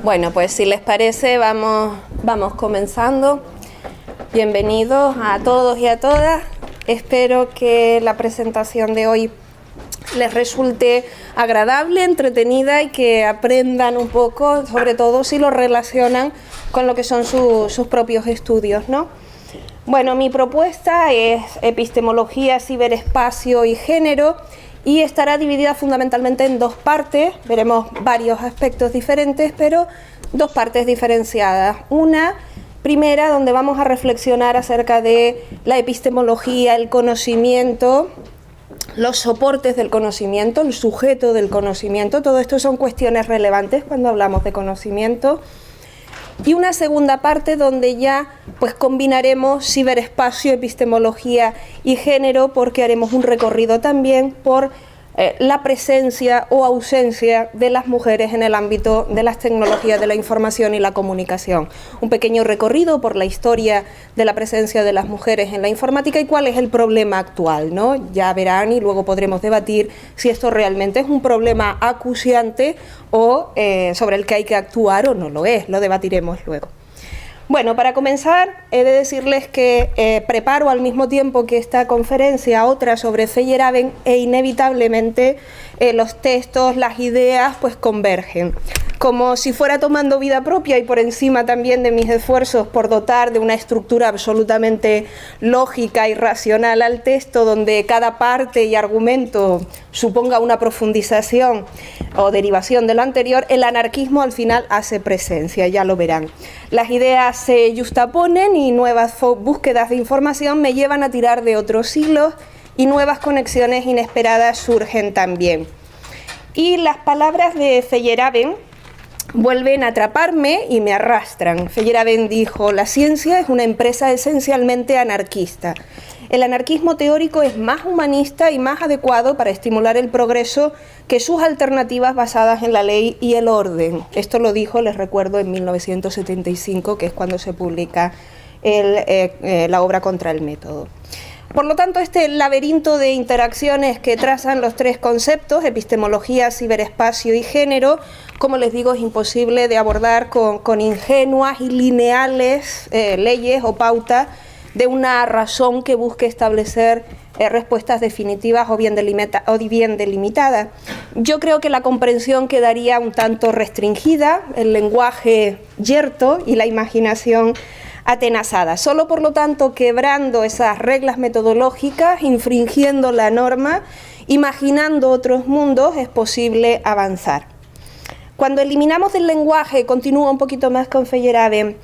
Bueno, pues si les parece, vamos comenzando. Bienvenidos a todos y a todas. Espero que la presentación de hoy les resulte agradable, entretenida y que aprendan un poco, sobre todo si lo relacionan con lo que son sus propios estudios, ¿no? Bueno, mi propuesta es epistemología, ciberespacio y género, y estará dividida fundamentalmente en dos partes. Veremos varios aspectos diferentes, pero dos partes diferenciadas. Una primera, donde vamos a reflexionar acerca de la epistemología, el conocimiento, los soportes del conocimiento, el sujeto del conocimiento. Todo esto son cuestiones relevantes cuando hablamos de conocimiento. Y una segunda parte donde ya pues combinaremos ciberespacio, epistemología y género, porque haremos un recorrido también por la presencia o ausencia de las mujeres en el ámbito de las tecnologías de la información y la comunicación. Un pequeño recorrido por la historia de la presencia de las mujeres en la informática y cuál es el problema actual, ¿no? Ya verán y luego podremos debatir si esto realmente es un problema acuciante o sobre el que hay que actuar o no lo es. Lo debatiremos luego. Bueno, para comenzar, he de decirles que preparo al mismo tiempo que esta conferencia otra sobre Feyerabend e inevitablemente los textos, las ideas, pues convergen. Como si fuera tomando vida propia y por encima también de mis esfuerzos por dotar de una estructura absolutamente lógica y racional al texto, donde cada parte y argumento suponga una profundización o derivación de lo anterior, el anarquismo al final hace presencia, ya lo verán. Las ideas se yuxtaponen y nuevas búsquedas de información me llevan a tirar de otros hilos y nuevas conexiones inesperadas surgen también. Y las palabras de Feyerabend vuelven a atraparme y me arrastran. Feyerabend dijo: la ciencia es una empresa esencialmente anarquista. El anarquismo teórico es más humanista y más adecuado para estimular el progreso que sus alternativas basadas en la ley y el orden. Esto lo dijo, les recuerdo, en 1975, que es cuando se publica la obra Contra el método. Por lo tanto, este laberinto de interacciones que trazan los tres conceptos, epistemología, ciberespacio y género, como les digo, es imposible de abordar con ingenuas y lineales leyes o pautas de una razón que busque establecer respuestas definitivas o bien delimitadas. Yo creo que la comprensión quedaría un tanto restringida, el lenguaje yerto y la imaginación atenazada. Solo, por lo tanto, quebrando esas reglas metodológicas, infringiendo la norma, imaginando otros mundos, es posible avanzar. Cuando eliminamos del lenguaje, continúo un poquito más con Feyerabend,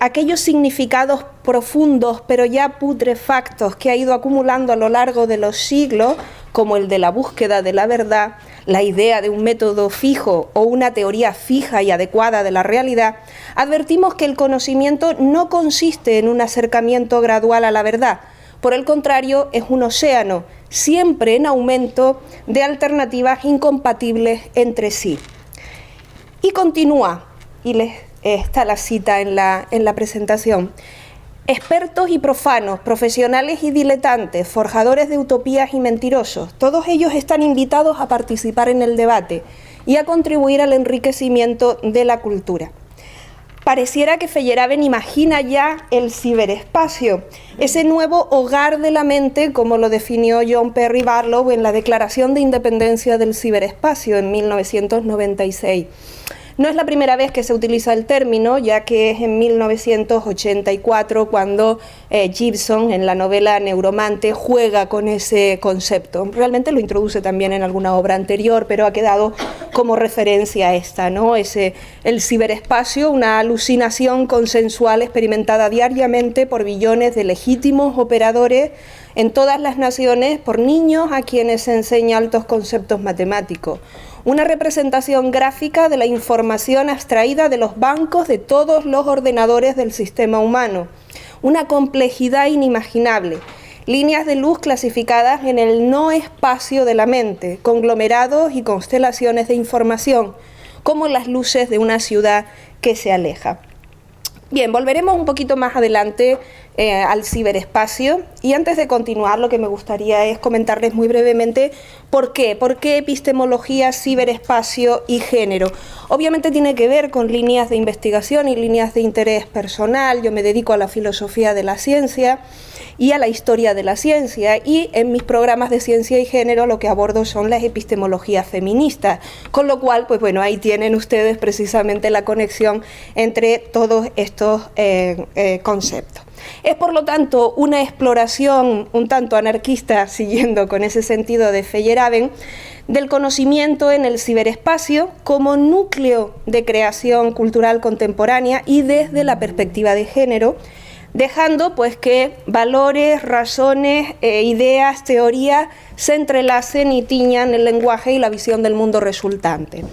aquellos significados profundos pero ya putrefactos que ha ido acumulando a lo largo de los siglos, como el de la búsqueda de la verdad, la idea de un método fijo o una teoría fija y adecuada de la realidad, advertimos que el conocimiento no consiste en un acercamiento gradual a la verdad. Por el contrario, es un océano, siempre en aumento, de alternativas incompatibles entre sí. Y continúa, y está la cita en la presentación: expertos y profanos, profesionales y diletantes, forjadores de utopías y mentirosos, todos ellos están invitados a participar en el debate y a contribuir al enriquecimiento de la cultura. Pareciera que Feyerabend imagina ya el ciberespacio, ese nuevo hogar de la mente, como lo definió John Perry Barlow en la Declaración de Independencia del Ciberespacio en 1996. No es la primera vez que se utiliza el término, ya que es en 1984 cuando Gibson, en la novela Neuromante, juega con ese concepto. Realmente lo introduce también en alguna obra anterior, pero ha quedado como referencia a esta, ¿no? El ciberespacio, una alucinación consensual experimentada diariamente por billones de legítimos operadores en todas las naciones, por niños a quienes se enseña altos conceptos matemáticos. Una representación gráfica de la información abstraída de los bancos de todos los ordenadores del sistema humano. Una complejidad inimaginable. Líneas de luz clasificadas en el no espacio de la mente, conglomerados y constelaciones de información, como las luces de una ciudad que se aleja. Bien, volveremos un poquito más adelante al ciberespacio. Y antes de continuar, lo que me gustaría es comentarles muy brevemente por qué epistemología, ciberespacio y género. Obviamente tiene que ver con líneas de investigación y líneas de interés personal. Yo me dedico a la filosofía de la ciencia y a la historia de la ciencia, y en mis programas de ciencia y género lo que abordo son las epistemologías feministas, con lo cual, pues bueno, ahí tienen ustedes precisamente la conexión entre todos estos conceptos. Es, por lo tanto, una exploración un tanto anarquista, siguiendo con ese sentido de Feyerabend, del conocimiento en el ciberespacio como núcleo de creación cultural contemporánea y desde la perspectiva de género, dejando pues que valores, razones, ideas, teorías se entrelacen y tiñan el lenguaje y la visión del mundo resultante.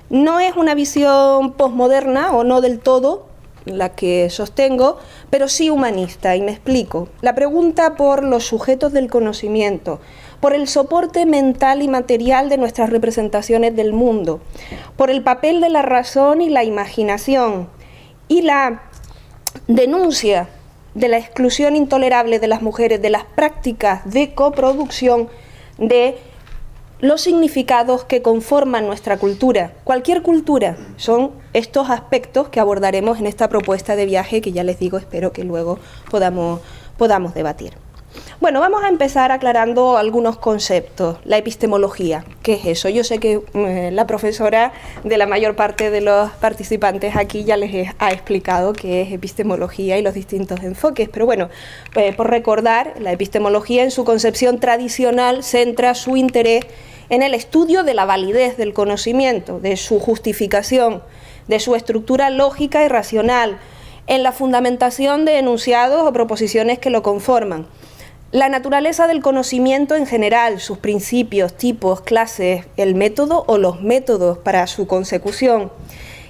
No es una visión posmoderna, o no del todo, la que sostengo, pero sí humanista, y me explico. La pregunta por los sujetos del conocimiento, por el soporte mental y material de nuestras representaciones del mundo, por el papel de la razón y la imaginación, y la denuncia de la exclusión intolerable de las mujeres de las prácticas de coproducción de los significados que conforman nuestra cultura. Cualquier cultura son estos aspectos que abordaremos en esta propuesta de viaje, que ya les digo, espero que luego podamos debatir. Bueno, vamos a empezar aclarando algunos conceptos. La epistemología, ¿qué es eso? Yo sé que la profesora de la mayor parte de los participantes aquí ya les ha explicado qué es epistemología y los distintos enfoques, pero bueno, por recordar, la epistemología en su concepción tradicional centra su interés en el estudio de la validez del conocimiento, de su justificación, de su estructura lógica y racional, en la fundamentación de enunciados o proposiciones que lo conforman. La naturaleza del conocimiento en general, sus principios, tipos, clases, el método o los métodos para su consecución,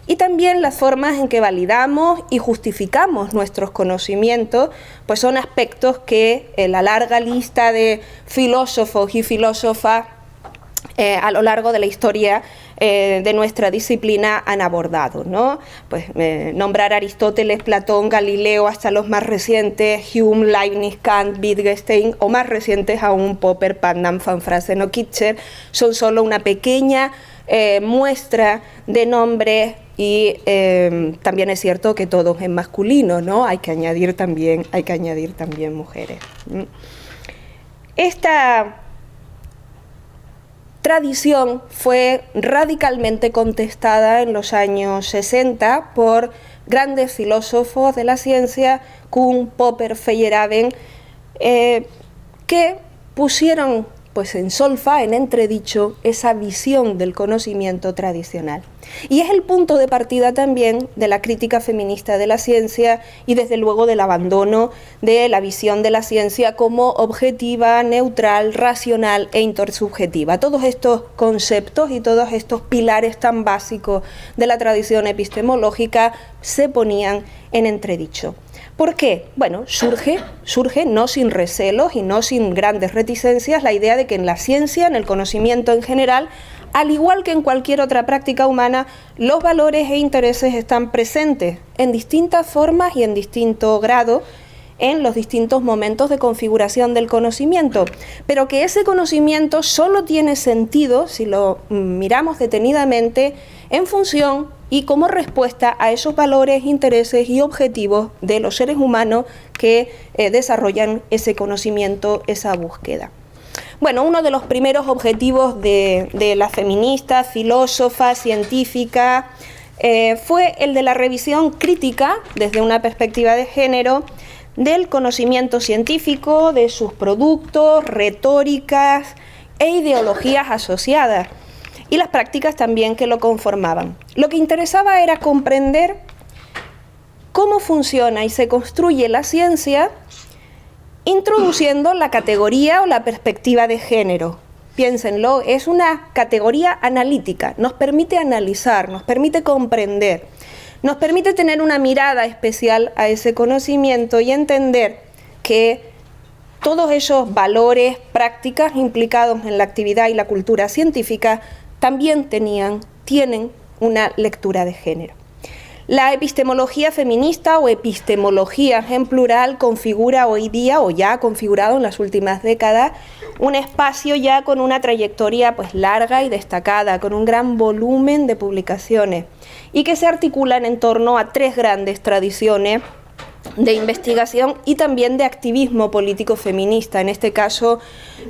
y también las formas en que validamos y justificamos nuestros conocimientos, pues son aspectos que la larga lista de filósofos y filósofas a lo largo de la historia de nuestra disciplina han abordado, ¿no? Pues nombrar Aristóteles, Platón, Galileo, hasta los más recientes, Hume, Leibniz, Kant, Wittgenstein, o más recientes aún, Popper, Putnam, Van Frasen o Kitcher, son solo una pequeña muestra de nombres, y también es cierto que todo es masculino, ¿no? Hay que añadir también mujeres. Esta tradición fue radicalmente contestada en los años 60 por grandes filósofos de la ciencia, Kuhn, Popper, Feyerabend, que pusieron pues en solfa, en entredicho, esa visión del conocimiento tradicional. Y es el punto de partida también de la crítica feminista de la ciencia y desde luego del abandono de la visión de la ciencia como objetiva, neutral, racional e intersubjetiva. Todos estos conceptos y todos estos pilares tan básicos de la tradición epistemológica se ponían en entredicho. ¿Por qué? Bueno, surge no sin recelos y no sin grandes reticencias la idea de que en la ciencia, en el conocimiento en general, al igual que en cualquier otra práctica humana, los valores e intereses están presentes en distintas formas y en distinto grado en los distintos momentos de configuración del conocimiento, pero que ese conocimiento solo tiene sentido si lo miramos detenidamente en función y como respuesta a esos valores, intereses y objetivos de los seres humanos que desarrollan ese conocimiento, esa búsqueda. Bueno, uno de los primeros objetivos de las feministas, filósofas, científicas, fue el de la revisión crítica, desde una perspectiva de género, del conocimiento científico, de sus productos, retóricas e ideologías asociadas, y las prácticas también que lo conformaban. Lo que interesaba era comprender cómo funciona y se construye la ciencia introduciendo la categoría o la perspectiva de género. Piénsenlo, es una categoría analítica, nos permite analizar, nos permite comprender, nos permite tener una mirada especial a ese conocimiento y entender que todos esos valores, prácticas implicados en la actividad y la cultura científica también tienen una lectura de género. La epistemología feminista o epistemología en plural configura hoy día, o ya ha configurado en las últimas décadas, un espacio ya con una trayectoria pues larga y destacada, con un gran volumen de publicaciones y que se articulan en torno a tres grandes tradiciones de investigación y también de activismo político feminista. En este caso,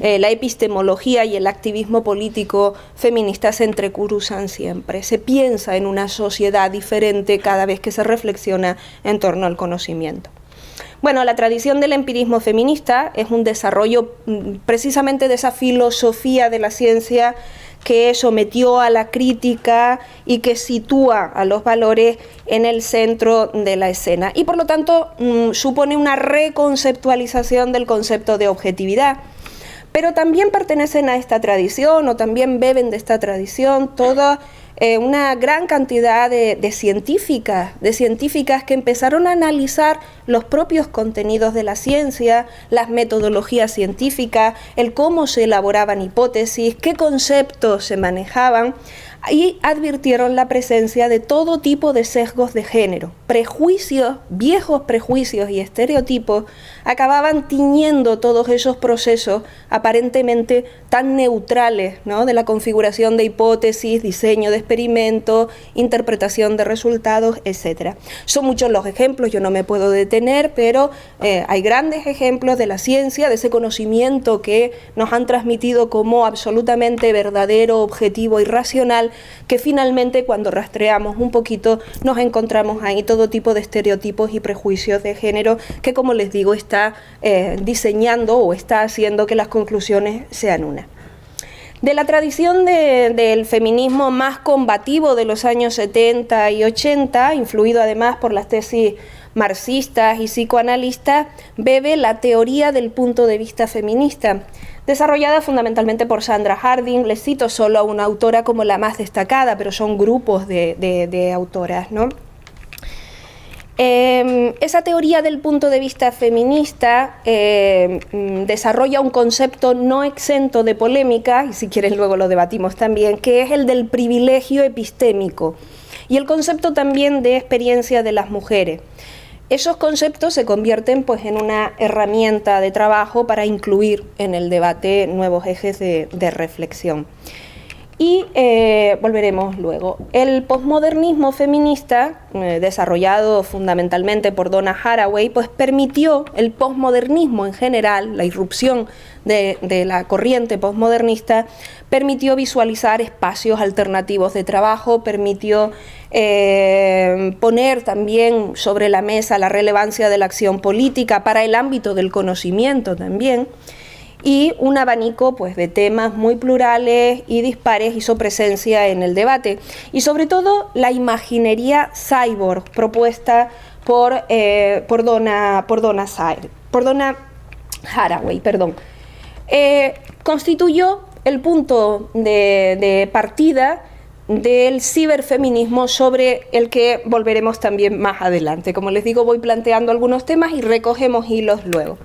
la epistemología y el activismo político feminista se entrecruzan siempre. Se piensa en una sociedad diferente cada vez que se reflexiona en torno al conocimiento. Bueno, la tradición del empirismo feminista es un desarrollo precisamente de esa filosofía de la ciencia que sometió a la crítica y que sitúa a los valores en el centro de la escena. Y por lo tanto supone una reconceptualización del concepto de objetividad. Pero también pertenecen a esta tradición o también beben de esta tradición toda una gran cantidad de científicas que empezaron a analizar los propios contenidos de la ciencia, las metodologías científicas, el cómo se elaboraban hipótesis, qué conceptos se manejaban, y advirtieron la presencia de todo tipo de sesgos de género. Prejuicios, viejos prejuicios y estereotipos acababan tiñendo todos esos procesos aparentemente tan neutrales, ¿no?, de la configuración de hipótesis, diseño de experimentos, interpretación de resultados, etc. Son muchos los ejemplos, yo no me puedo detener, pero hay grandes ejemplos de la ciencia, de ese conocimiento que nos han transmitido como absolutamente verdadero, objetivo y racional, que finalmente cuando rastreamos un poquito nos encontramos ahí todo tipo de estereotipos y prejuicios de género que, como les digo, está diseñando o está haciendo que las conclusiones sean una. De la tradición del feminismo más combativo de los años 70 y 80, influido además por las tesis marxistas y psicoanalistas, bebe la teoría del punto de vista feminista, desarrollada fundamentalmente por Sandra Harding. Les cito solo a una autora como la más destacada, pero son grupos de autoras, ¿no? Esa teoría del punto de vista feminista desarrolla un concepto no exento de polémica, y si quieren luego lo debatimos también, que es el del privilegio epistémico y el concepto también de experiencia de las mujeres. Esos conceptos se convierten pues, en una herramienta de trabajo para incluir en el debate nuevos ejes de reflexión. Y volveremos luego. El posmodernismo feminista, desarrollado fundamentalmente por Donna Haraway, pues permitió el posmodernismo en general, la irrupción de la corriente posmodernista, permitió visualizar espacios alternativos de trabajo, permitió poner también sobre la mesa la relevancia de la acción política para el ámbito del conocimiento también, y un abanico pues, de temas muy plurales y dispares hizo presencia en el debate. Y sobre todo la imaginería cyborg propuesta por Donna Haraway, constituyó el punto de partida del ciberfeminismo, sobre el que volveremos también más adelante. Como les digo, voy planteando algunos temas y recogemos hilos luego.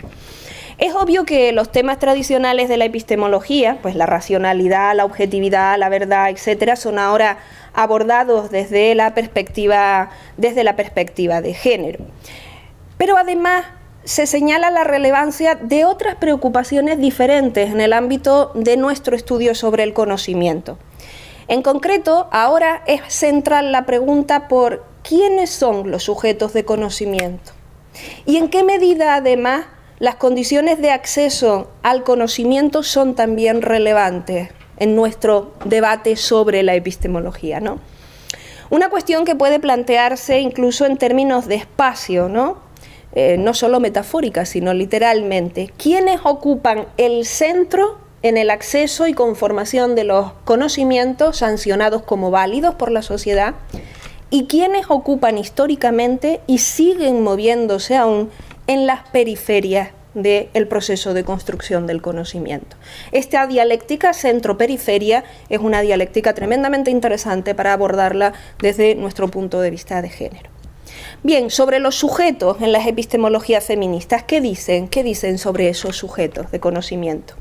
Es obvio que los temas tradicionales de la epistemología, pues la racionalidad, la objetividad, la verdad, etcétera, son ahora abordados desde la perspectiva de género. Pero además se señala la relevancia de otras preocupaciones diferentes en el ámbito de nuestro estudio sobre el conocimiento. En concreto, ahora es central la pregunta por quiénes son los sujetos de conocimiento y en qué medida además las condiciones de acceso al conocimiento son también relevantes en nuestro debate sobre la epistemología, ¿no? Una cuestión que puede plantearse incluso en términos de espacio, ¿no? No solo metafórica, sino literalmente. ¿Quiénes ocupan el centro en el acceso y conformación de los conocimientos sancionados como válidos por la sociedad? ¿Y quiénes ocupan históricamente y siguen moviéndose aún en las periferias del proceso de construcción del conocimiento? Esta dialéctica centro-periferia es una dialéctica tremendamente interesante para abordarla desde nuestro punto de vista de género. Bien, sobre los sujetos en las epistemologías feministas, ¿qué dicen? ¿Qué dicen sobre esos sujetos de conocimiento?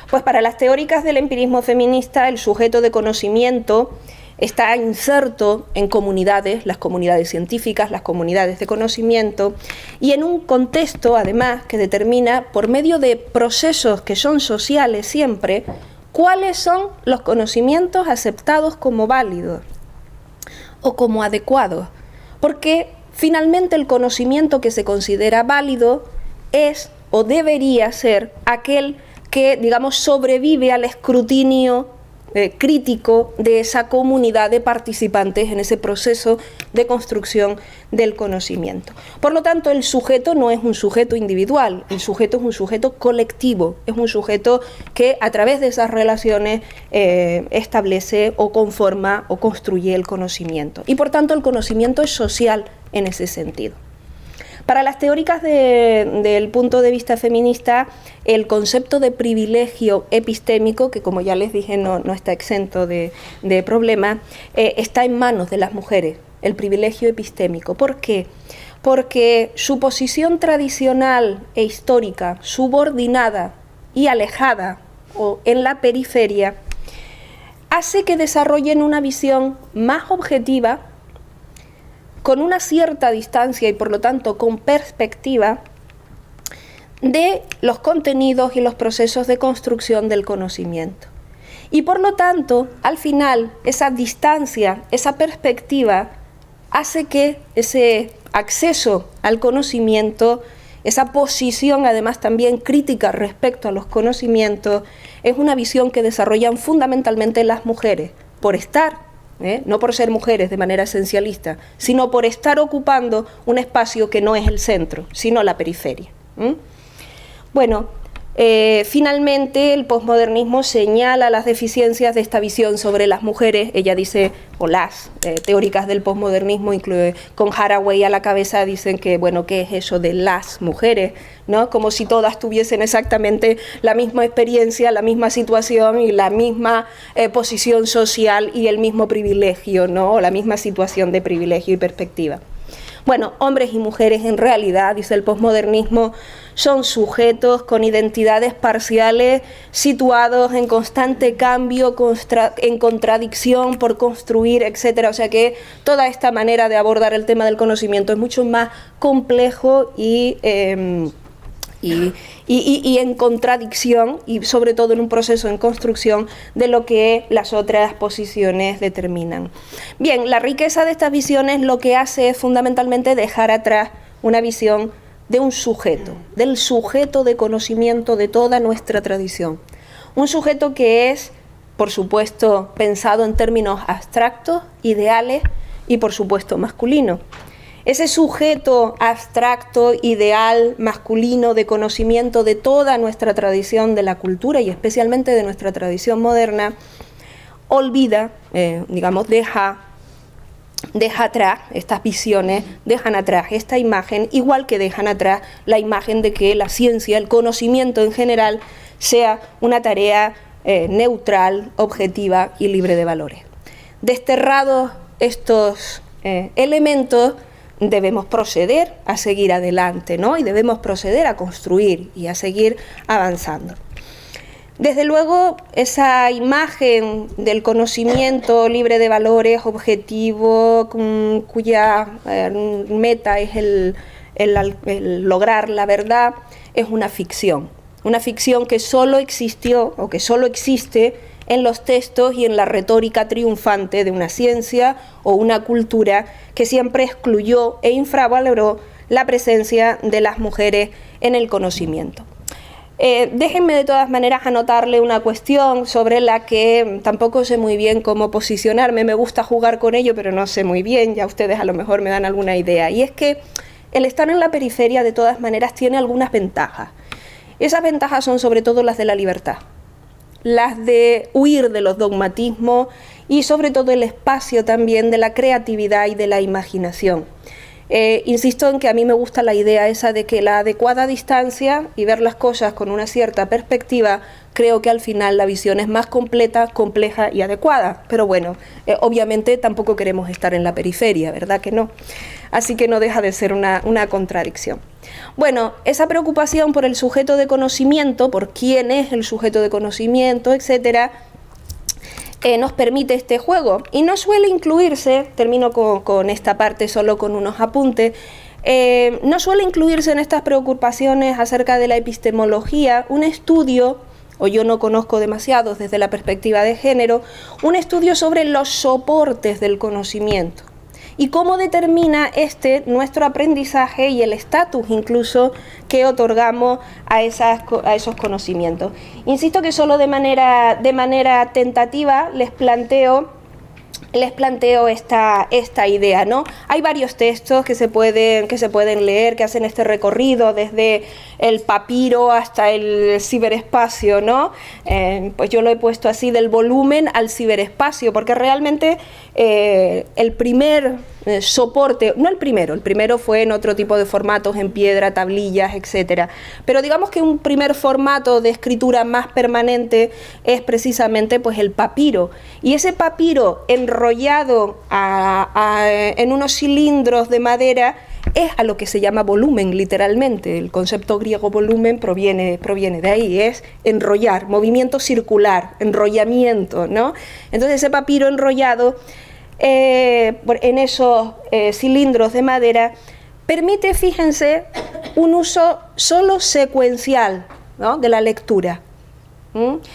Pues para las teóricas del empirismo feminista, el sujeto de conocimiento está inserto en comunidades, las comunidades científicas, las comunidades de conocimiento, y en un contexto, además, que determina, por medio de procesos que son sociales siempre, cuáles son los conocimientos aceptados como válidos o como adecuados, porque finalmente el conocimiento que se considera válido es o debería ser aquel que, digamos, sobrevive al escrutinio crítico de esa comunidad de participantes en ese proceso de construcción del conocimiento. Por lo tanto, el sujeto no es un sujeto individual, el sujeto es un sujeto colectivo, es un sujeto que a través de esas relaciones establece o conforma o construye el conocimiento. Y por tanto, el conocimiento es social en ese sentido. Para las teóricas del punto de vista feminista, el concepto de privilegio epistémico, que como ya les dije no está exento de problema, está en manos de las mujeres, el privilegio epistémico. ¿Por qué? Porque su posición tradicional e histórica, subordinada y alejada o en la periferia, hace que desarrollen una visión más objetiva, con una cierta distancia y por lo tanto con perspectiva de los contenidos y los procesos de construcción del conocimiento. Y por lo tanto, al final, esa distancia, esa perspectiva, hace que ese acceso al conocimiento, esa posición además también crítica respecto a los conocimientos, es una visión que desarrollan fundamentalmente las mujeres, por estar no por ser mujeres de manera esencialista, sino por estar ocupando un espacio que no es el centro, sino la periferia. Bueno, finalmente el posmodernismo señala las deficiencias de esta visión sobre las mujeres. Ella dice, o las teóricas del posmodernismo, con Haraway a la cabeza, dicen que, bueno, ¿qué es eso de las mujeres? ¿No? Como si todas tuviesen exactamente la misma experiencia, la misma situación y la misma posición social y el mismo privilegio, ¿no? O la misma situación de privilegio y perspectiva. Bueno, hombres y mujeres en realidad, dice el posmodernismo, son sujetos con identidades parciales situados en constante cambio, en contradicción por construir, etc. O sea que toda esta manera de abordar el tema del conocimiento es mucho más complejo y en contradicción, y sobre todo en un proceso en construcción de lo que las otras posiciones determinan. Bien, la riqueza de estas visiones lo que hace es fundamentalmente dejar atrás una visión de un sujeto, del sujeto de conocimiento de toda nuestra tradición. Un sujeto que es, por supuesto, pensado en términos abstractos, ideales y, por supuesto, masculino. Ese sujeto abstracto, ideal, masculino, de conocimiento de toda nuestra tradición de la cultura y especialmente de nuestra tradición moderna, olvida, digamos, deja atrás estas visiones, dejan atrás esta imagen, igual que dejan atrás la imagen de que la ciencia, el conocimiento en general, sea una tarea neutral, objetiva y libre de valores. Desterrados estos elementos, debemos proceder a seguir adelante, ¿no? Y debemos proceder a construir y a seguir avanzando. Desde luego, esa imagen del conocimiento libre de valores, objetivo, cuya meta es el lograr la verdad, es una ficción que solo existió o que solo existe en los textos y en la retórica triunfante de una ciencia o una cultura que siempre excluyó e infravaloró la presencia de las mujeres en el conocimiento. Déjenme de todas maneras anotarle una cuestión sobre la que tampoco sé muy bien cómo posicionarme. Me gusta jugar con ello, pero no sé muy bien, ya ustedes a lo mejor me dan alguna idea. Y es que el estar en la periferia de todas maneras tiene algunas ventajas. Esas ventajas son sobre todo las de la libertad, las de huir de los dogmatismos y sobre todo el espacio también de la creatividad y de la imaginación. Insisto en que a mí me gusta la idea esa de que la adecuada distancia y ver las cosas con una cierta perspectiva, creo que al final la visión es más completa, compleja y adecuada. Pero bueno, obviamente tampoco queremos estar en la periferia, ¿verdad que no? Así que no deja de ser una contradicción. Bueno, esa preocupación por el sujeto de conocimiento, por quién es el sujeto de conocimiento, etcétera, nos permite este juego. Y no suele incluirse, termino con esta parte solo con unos apuntes, no suele incluirse en estas preocupaciones acerca de la epistemología un estudio, o yo no conozco demasiados desde la perspectiva de género, un estudio sobre los soportes del conocimiento y cómo determina nuestro aprendizaje y el estatus incluso que otorgamos a esos conocimientos. Insisto que solo de manera tentativa les planteo esta idea, ¿no? Hay varios textos que se pueden leer, que hacen este recorrido desde el papiro hasta el ciberespacio, ¿no? Pues yo lo he puesto así, del volumen al ciberespacio, porque realmente el primer soporte, no el primero fue en otro tipo de formatos, en piedra, tablillas, etcétera, pero digamos que un primer formato de escritura más permanente es precisamente pues el papiro, y ese papiro enrollado en unos cilindros de madera es a lo que se llama volumen, literalmente. El concepto griego volumen proviene de ahí, es enrollar, movimiento circular, enrollamiento, ¿no? Entonces ese papiro enrollado en esos cilindros de madera permite, fíjense, un uso solo secuencial, ¿no?, de la lectura.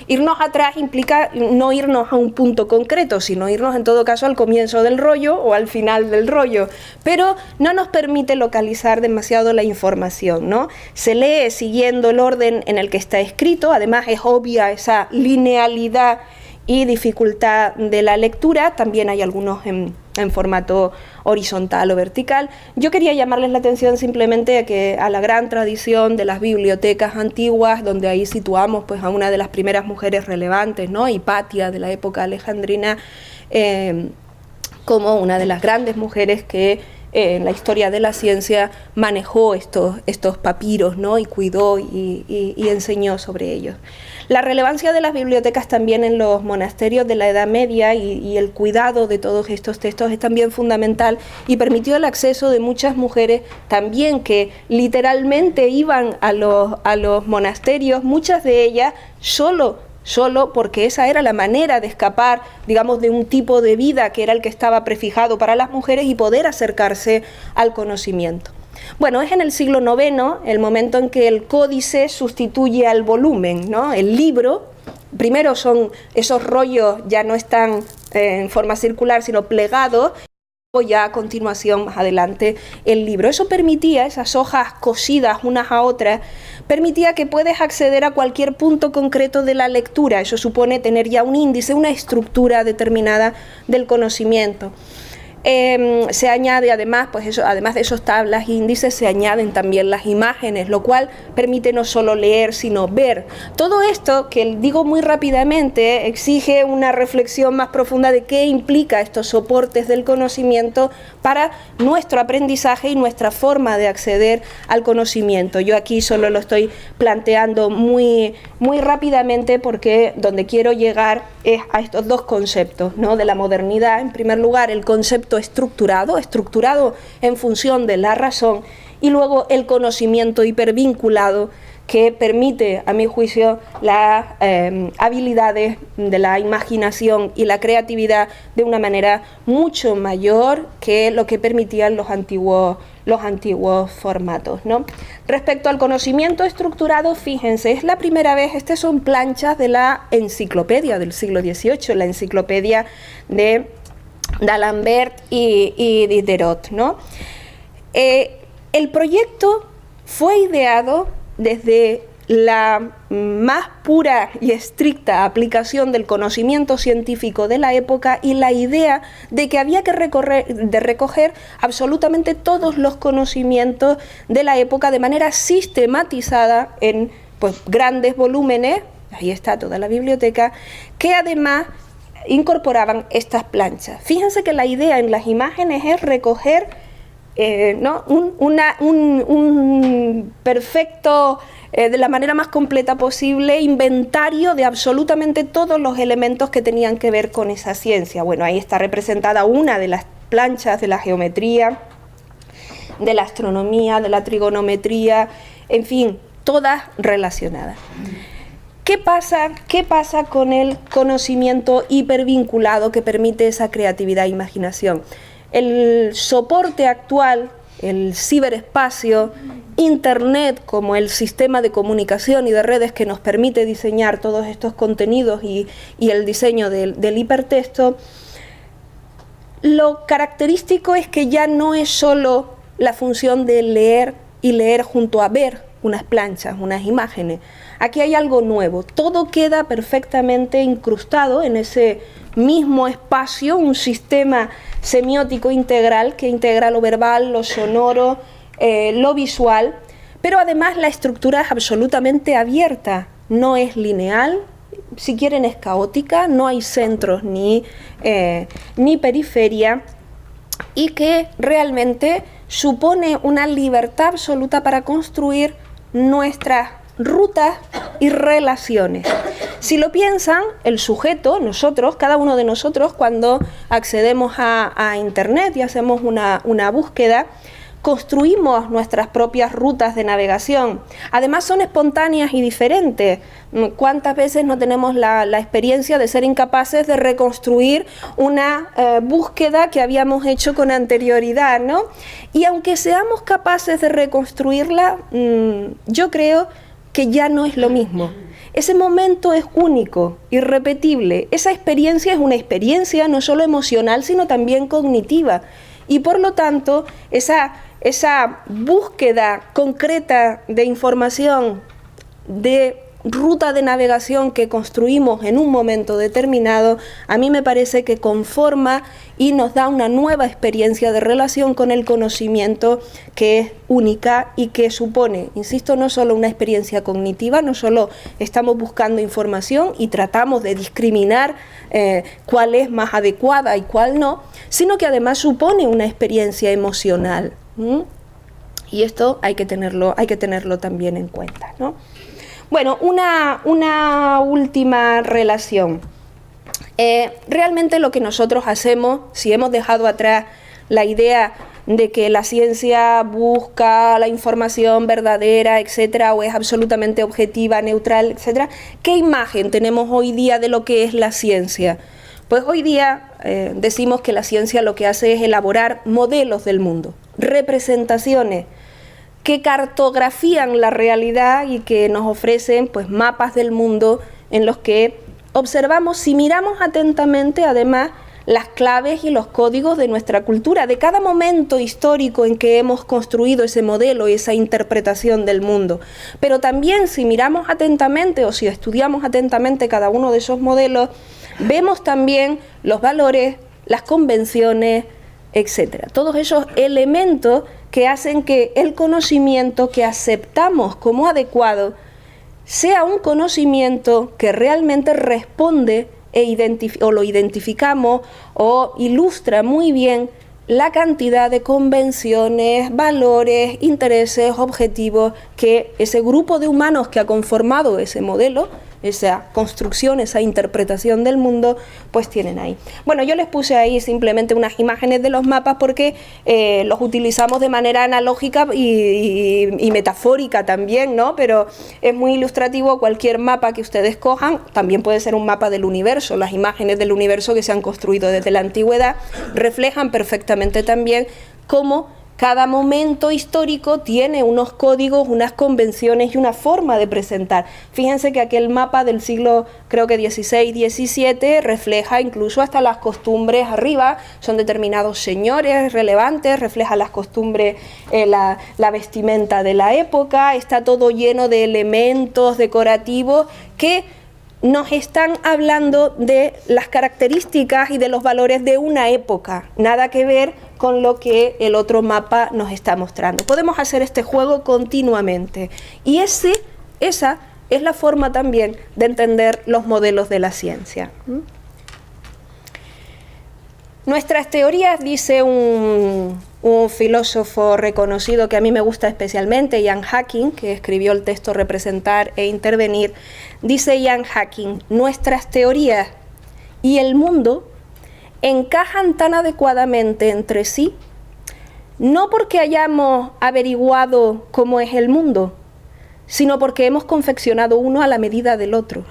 Irnos atrás implica no irnos a un punto concreto, sino irnos en todo caso al comienzo del rollo o al final del rollo, pero no nos permite localizar demasiado la información, ¿no? Se lee siguiendo el orden en el que está escrito, además es obvia esa linealidad y dificultad de la lectura, también hay algunos en formato horizontal o vertical. Yo quería llamarles la atención simplemente a la gran tradición de las bibliotecas antiguas, donde ahí situamos pues a una de las primeras mujeres relevantes, ¿no?, Hipatia, de la época alejandrina, como una de las grandes mujeres que en la historia de la ciencia manejó estos papiros, ¿no?, y cuidó y enseñó sobre ellos. La relevancia de las bibliotecas también en los monasterios de la Edad Media y el cuidado de todos estos textos es también fundamental y permitió el acceso de muchas mujeres también que literalmente iban a los monasterios, muchas de ellas solo porque esa era la manera de escapar, digamos, de un tipo de vida que era el que estaba prefijado para las mujeres y poder acercarse al conocimiento. Bueno, es en el siglo IX el momento en que el códice sustituye al volumen, ¿no? El libro, primero son esos rollos, ya no están en forma circular, sino plegados, y ya a continuación, más adelante, el libro. Eso permitía, esas hojas cosidas unas a otras, permitía que puedes acceder a cualquier punto concreto de la lectura. Eso supone tener ya un índice, una estructura determinada del conocimiento. Se añade además, pues eso, además de esos tablas e índices, se añaden también las imágenes, lo cual permite no solo leer, sino ver. Todo esto, que digo muy rápidamente, exige una reflexión más profunda de qué implica estos soportes del conocimiento para nuestro aprendizaje y nuestra forma de acceder al conocimiento. Yo aquí solo lo estoy planteando muy rápidamente porque donde quiero llegar es a estos dos conceptos, ¿no?, de la modernidad. En primer lugar, el concepto estructurado en función de la razón, y luego el conocimiento hipervinculado, que permite, a mi juicio, las habilidades de la imaginación y la creatividad de una manera mucho mayor que lo que permitían los antiguos formatos, ¿no? Respecto al conocimiento estructurado, fíjense, es la primera vez, estas son planchas de la enciclopedia del siglo XVIII, la enciclopedia de D'Alembert y Diderot, ¿no? El proyecto fue ideado desde la más pura y estricta aplicación del conocimiento científico de la época y la idea de que había que recoger absolutamente todos los conocimientos de la época de manera sistematizada en pues, grandes volúmenes, ahí está toda la biblioteca, que además incorporaban estas planchas. Fíjense que la idea en las imágenes es recoger ¿no?, un perfecto, de la manera más completa posible, inventario de absolutamente todos los elementos que tenían que ver con esa ciencia. Bueno, ahí está representada una de las planchas de la geometría, de la astronomía, de la trigonometría, en fin, todas relacionadas. ¿Qué pasa con el conocimiento hipervinculado que permite esa creatividad e imaginación? El soporte actual, el ciberespacio, Internet como el sistema de comunicación y de redes que nos permite diseñar todos estos contenidos y el diseño del hipertexto, lo característico es que ya no es solo la función de leer y leer junto a ver unas planchas, unas imágenes. Aquí hay algo nuevo, todo queda perfectamente incrustado en ese mismo espacio, un sistema semiótico integral que integra lo verbal, lo sonoro, lo visual, pero además la estructura es absolutamente abierta, no es lineal, si quieren es caótica, no hay centros ni periferia, y que realmente supone una libertad absoluta para construir nuestras rutas y relaciones. Si lo piensan, el sujeto, nosotros, cada uno de nosotros, cuando accedemos a Internet y hacemos una búsqueda, construimos nuestras propias rutas de navegación. Además son espontáneas y diferentes. ¿Cuántas veces no tenemos la experiencia de ser incapaces de reconstruir una búsqueda que habíamos hecho con anterioridad, ¿no? Y aunque seamos capaces de reconstruirla, yo creo que ya no es lo mismo. Ese momento es único, irrepetible. Esa experiencia es una experiencia no solo emocional, sino también cognitiva. Y por lo tanto, esa búsqueda concreta de información, de ruta de navegación que construimos en un momento determinado, a mí me parece que conforma y nos da una nueva experiencia de relación con el conocimiento que es única y que supone, insisto, no solo una experiencia cognitiva, no solo estamos buscando información y tratamos de discriminar cuál es más adecuada y cuál no, sino que además supone una experiencia emocional. Y esto hay que tenerlo también en cuenta, ¿no? Bueno, una última relación. Realmente lo que nosotros hacemos, si hemos dejado atrás la idea de que la ciencia busca la información verdadera, etcétera, o es absolutamente objetiva, neutral, etcétera, ¿qué imagen tenemos hoy día de lo que es la ciencia? Pues hoy día decimos que la ciencia lo que hace es elaborar modelos del mundo, representaciones que cartografían la realidad y que nos ofrecen pues mapas del mundo en los que observamos, si miramos atentamente, además, las claves y los códigos de nuestra cultura, de cada momento histórico en que hemos construido ese modelo y esa interpretación del mundo. Pero también si miramos atentamente o si estudiamos atentamente cada uno de esos modelos, vemos también los valores, las convenciones, etcétera. Todos esos elementos que hacen que el conocimiento que aceptamos como adecuado sea un conocimiento que realmente responde o lo identificamos o ilustra muy bien la cantidad de convenciones, valores, intereses, objetivos que ese grupo de humanos que ha conformado ese modelo, esa construcción, esa interpretación del mundo, pues tienen ahí. Bueno, yo les puse ahí simplemente unas imágenes de los mapas porque los utilizamos de manera analógica y metafórica también, ¿no? Pero es muy ilustrativo cualquier mapa que ustedes cojan, también puede ser un mapa del universo, las imágenes del universo que se han construido desde la antigüedad reflejan perfectamente también cómo cada momento histórico tiene unos códigos, unas convenciones y una forma de presentar. Fíjense que aquel mapa del siglo, creo que XVI, XVII, refleja incluso hasta las costumbres arriba, son determinados señores relevantes, refleja las costumbres, la vestimenta de la época, está todo lleno de elementos decorativos que nos están hablando de las características y de los valores de una época, nada que ver con lo que el otro mapa nos está mostrando. Podemos hacer este juego continuamente y esa es la forma también de entender los modelos de la ciencia. Nuestras teorías, dice un filósofo reconocido que a mí me gusta especialmente, Ian Hacking, que escribió el texto Representar e Intervenir, dice Ian Hacking, nuestras teorías y el mundo encajan tan adecuadamente entre sí, no porque hayamos averiguado cómo es el mundo, sino porque hemos confeccionado uno a la medida del otro.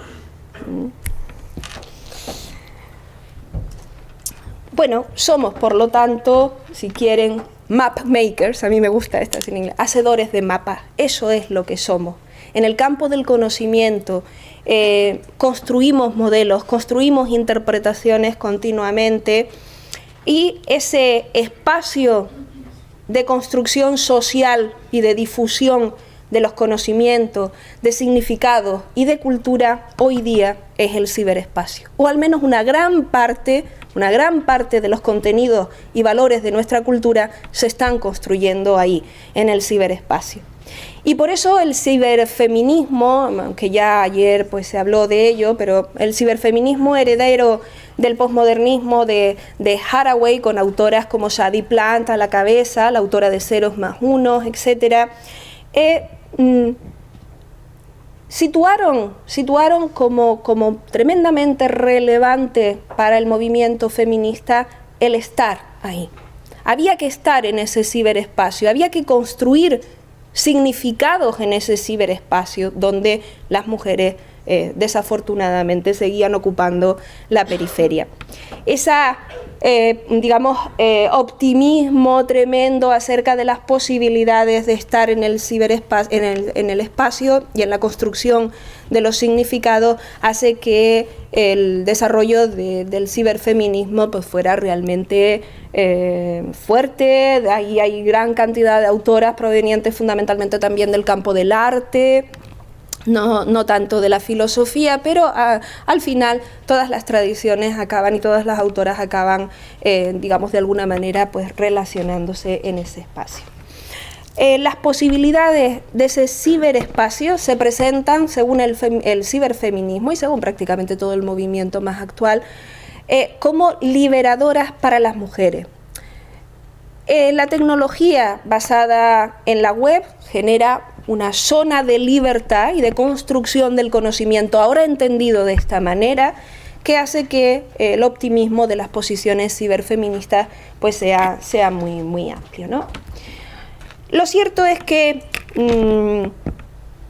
Bueno, somos, por lo tanto, si quieren, map makers, a mí me gusta esta en inglés, hacedores de mapas. Eso es lo que somos. En el campo del conocimiento construimos modelos, construimos interpretaciones continuamente, y ese espacio de construcción social y de difusión de los conocimientos, de significados y de cultura hoy día es el ciberespacio. O al menos una gran parte de los contenidos y valores de nuestra cultura se están construyendo ahí, en el ciberespacio. Y por eso el ciberfeminismo, aunque ya ayer pues se habló de ello, pero el ciberfeminismo heredero del posmodernismo de Haraway, con autoras como Sadie Plant a la cabeza, la autora de Ceros más Unos, etc., situaron como tremendamente relevante para el movimiento feminista el estar ahí. Había que estar en ese ciberespacio, había que construir significados en ese ciberespacio donde las mujeres desafortunadamente seguían ocupando la periferia. Optimismo tremendo acerca de las posibilidades de estar en el ciberespacio, en el espacio y en la construcción de los significados, hace que el desarrollo del ciberfeminismo pues fuera realmente fuerte. De ahí hay gran cantidad de autoras provenientes fundamentalmente también del campo del arte, no tanto de la filosofía, pero al final todas las tradiciones acaban y todas las autoras acaban, digamos, de alguna manera pues relacionándose en ese espacio. Las posibilidades de ese ciberespacio se presentan, según el ciberfeminismo y según prácticamente todo el movimiento más actual, como liberadoras para las mujeres. La tecnología basada en la web genera una zona de libertad y de construcción del conocimiento, ahora entendido de esta manera, que hace que el optimismo de las posiciones ciberfeministas pues sea muy, muy amplio, ¿no? Lo cierto es que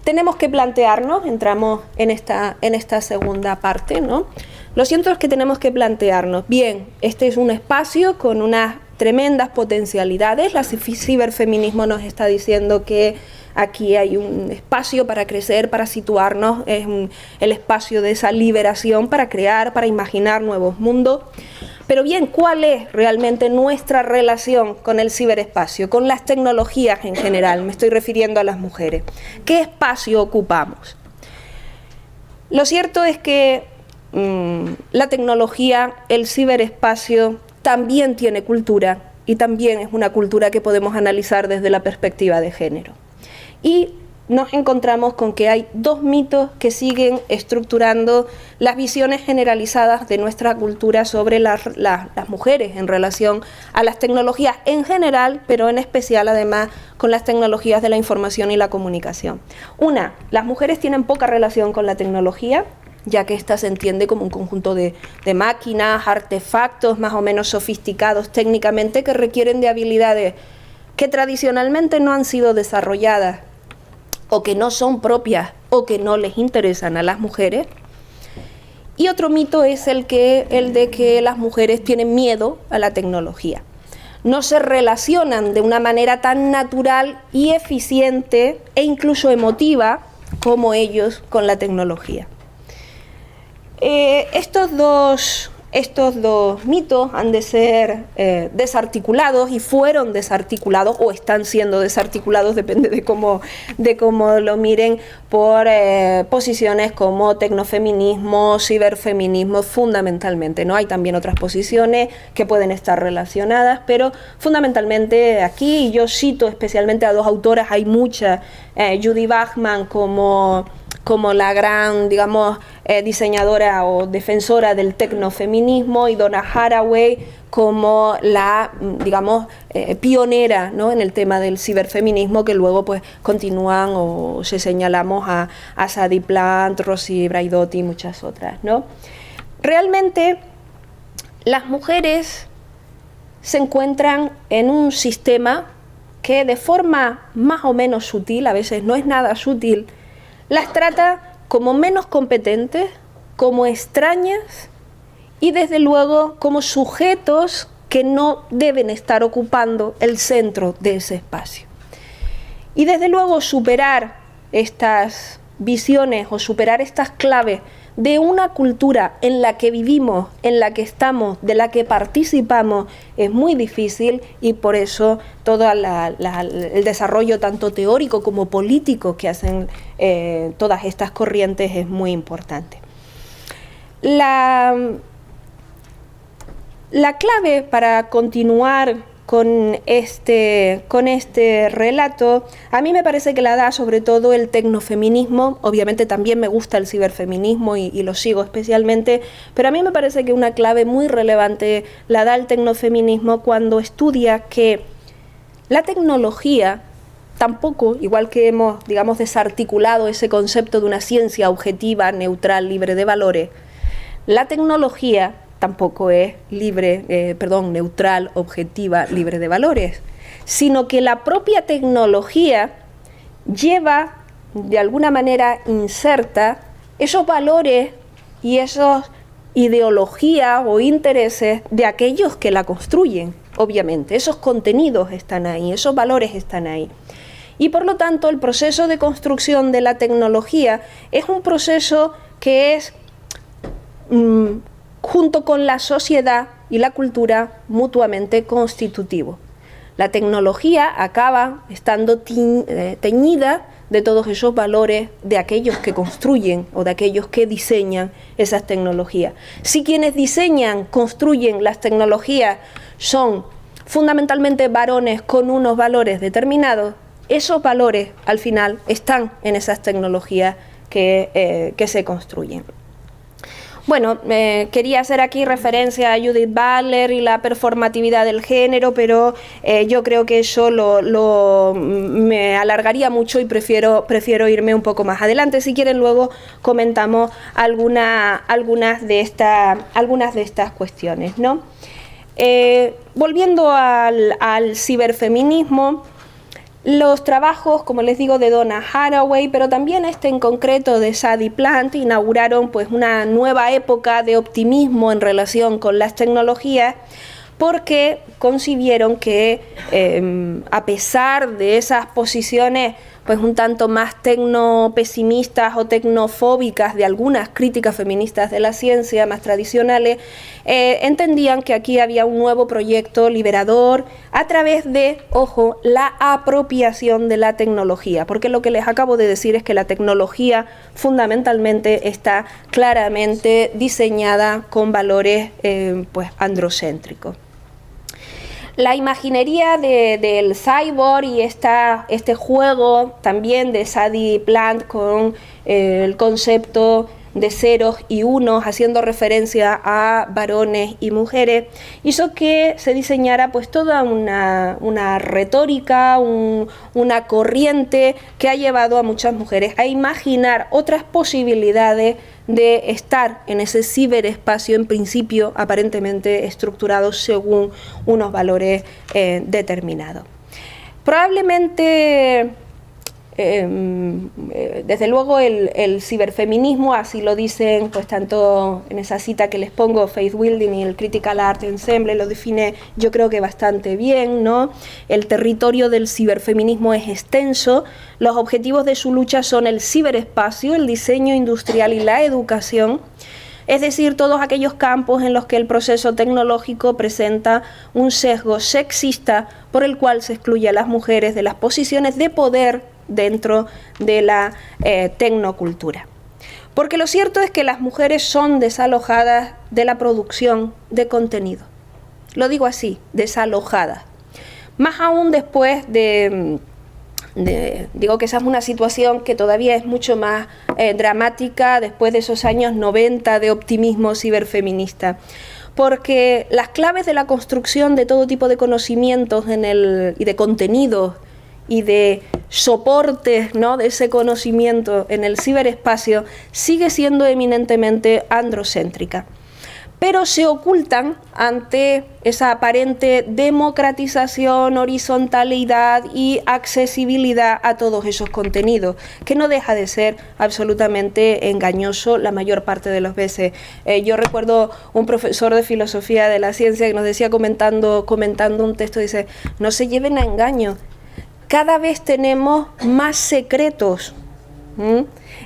tenemos que plantearnos, entramos en esta segunda parte, ¿no? Lo cierto es que tenemos que plantearnos, bien, este es un espacio con unas tremendas potencialidades. El ciberfeminismo nos está diciendo que aquí hay un espacio para crecer, para situarnos, es el espacio de esa liberación para crear, para imaginar nuevos mundos. Pero bien, ¿cuál es realmente nuestra relación con el ciberespacio, con las tecnologías en general? Me estoy refiriendo a las mujeres. ¿Qué espacio ocupamos? Lo cierto es que la tecnología, el ciberespacio, también tiene cultura, y también es una cultura que podemos analizar desde la perspectiva de género. Y nos encontramos con que hay dos mitos que siguen estructurando las visiones generalizadas de nuestra cultura sobre las mujeres en relación a las tecnologías en general, pero en especial además con las tecnologías de la información y la comunicación. Una, las mujeres tienen poca relación con la tecnología, ya que ésta se entiende como un conjunto de máquinas, artefactos más o menos sofisticados técnicamente que requieren de habilidades que tradicionalmente no han sido desarrolladas o que no son propias o que no les interesan a las mujeres. Y otro mito es el de que las mujeres tienen miedo a la tecnología. No se relacionan de una manera tan natural y eficiente e incluso emotiva como ellos con la tecnología. Estos dos mitos han de ser desarticulados y fueron desarticulados o están siendo desarticulados, depende de cómo lo miren, por posiciones como tecnofeminismo, ciberfeminismo, fundamentalmente, ¿no? Hay también otras posiciones que pueden estar relacionadas, pero fundamentalmente aquí, y yo cito especialmente a dos autoras, hay muchas, Judy Bachman como la gran, digamos, diseñadora o defensora del tecnofeminismo, y Donna Haraway como la, digamos, pionera, ¿no?, en el tema del ciberfeminismo, que luego pues continúan o se señalamos a Sadie Plant, Rosi Braidotti y muchas otras, ¿no? Realmente las mujeres se encuentran en un sistema que de forma más o menos sutil, a veces no es nada sutil, las trata como menos competentes, como extrañas y desde luego como sujetos que no deben estar ocupando el centro de ese espacio. Y desde luego superar estas visiones o superar estas claves de una cultura en la que vivimos, en la que estamos, de la que participamos, es muy difícil, y por eso todo el desarrollo tanto teórico como político que hacen todas estas corrientes es muy importante. La clave para continuar con este relato, a mí me parece que la da sobre todo el tecnofeminismo. Obviamente también me gusta el ciberfeminismo y lo sigo especialmente, pero a mí me parece que una clave muy relevante la da el tecnofeminismo cuando estudia que la tecnología tampoco, igual que hemos, digamos, desarticulado ese concepto de una ciencia objetiva, neutral, libre de valores, la tecnología tampoco es neutral, objetiva, libre de valores, sino que la propia tecnología lleva, de alguna manera inserta, esos valores y esas ideologías o intereses de aquellos que la construyen, obviamente. Esos contenidos están ahí, esos valores están ahí. Y por lo tanto, el proceso de construcción de la tecnología es un proceso que es junto con la sociedad y la cultura mutuamente constitutivo. La tecnología acaba estando teñida de todos esos valores de aquellos que construyen o de aquellos que diseñan esas tecnologías. Si quienes diseñan, construyen las tecnologías son fundamentalmente varones con unos valores determinados, esos valores al final están en esas tecnologías que se construyen. Bueno, quería hacer aquí referencia a Judith Butler y la performatividad del género, pero yo creo que eso me alargaría mucho y prefiero irme un poco más adelante. Si quieren, luego comentamos algunas de estas cuestiones, ¿no? Volviendo al ciberfeminismo, los trabajos, como les digo, de Donna Haraway, pero también en concreto de Sadie Plant, inauguraron pues una nueva época de optimismo en relación con las tecnologías, porque concibieron que a pesar de esas posiciones pues un tanto más tecnopesimistas o tecnofóbicas de algunas críticas feministas de la ciencia más tradicionales, entendían que aquí había un nuevo proyecto liberador a través de, ojo, la apropiación de la tecnología, porque lo que les acabo de decir es que la tecnología fundamentalmente está claramente diseñada con valores pues androcéntricos. La imaginería del cyborg y este juego también de Sadie Plant con el concepto de ceros y unos, haciendo referencia a varones y mujeres, hizo que se diseñara pues toda una retórica, una corriente que ha llevado a muchas mujeres a imaginar otras posibilidades de estar en ese ciberespacio, en principio aparentemente estructurado según unos valores determinados. Probablemente, desde luego, el ciberfeminismo, así lo dicen pues tanto en esa cita que les pongo, Faith Wilding y el Critical Art Ensemble, lo define yo creo que bastante bien, ¿no? El territorio del ciberfeminismo es extenso, los objetivos de su lucha son el ciberespacio, el diseño industrial y la educación, es decir, todos aquellos campos en los que el proceso tecnológico presenta un sesgo sexista por el cual se excluye a las mujeres de las posiciones de poder dentro de la tecnocultura. Porque lo cierto es que las mujeres son desalojadas de la producción de contenido. Lo digo así, desalojadas. Más aún después digo que esa es una situación que todavía es mucho más dramática después de esos años 90 de optimismo ciberfeminista. Porque las claves de la construcción de todo tipo de conocimientos y de contenidos y de soportes, ¿no?, de ese conocimiento en el ciberespacio sigue siendo eminentemente androcéntrica. pero se ocultan ante esa aparente democratización, horizontalidad y accesibilidad a todos esos contenidos, que no deja de ser absolutamente engañoso la mayor parte de las veces. Yo recuerdo un profesor de filosofía de la ciencia que nos decía comentando un texto, dice, no se lleven a engaño, cada vez tenemos más secretos.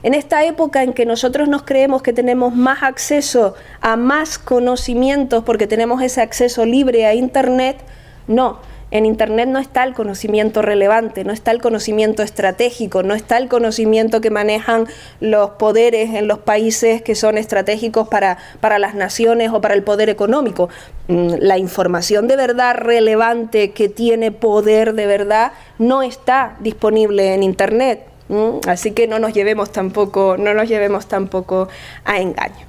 En esta época en que nosotros nos creemos que tenemos más acceso a más conocimientos porque tenemos ese acceso libre a Internet, no, en Internet no está el conocimiento relevante, no está el conocimiento estratégico, no está el conocimiento que manejan los poderes en los países que son estratégicos para las naciones o para el poder económico. La información de verdad relevante que tiene poder de verdad no está disponible en Internet. Así que no nos llevemos tampoco a engaño.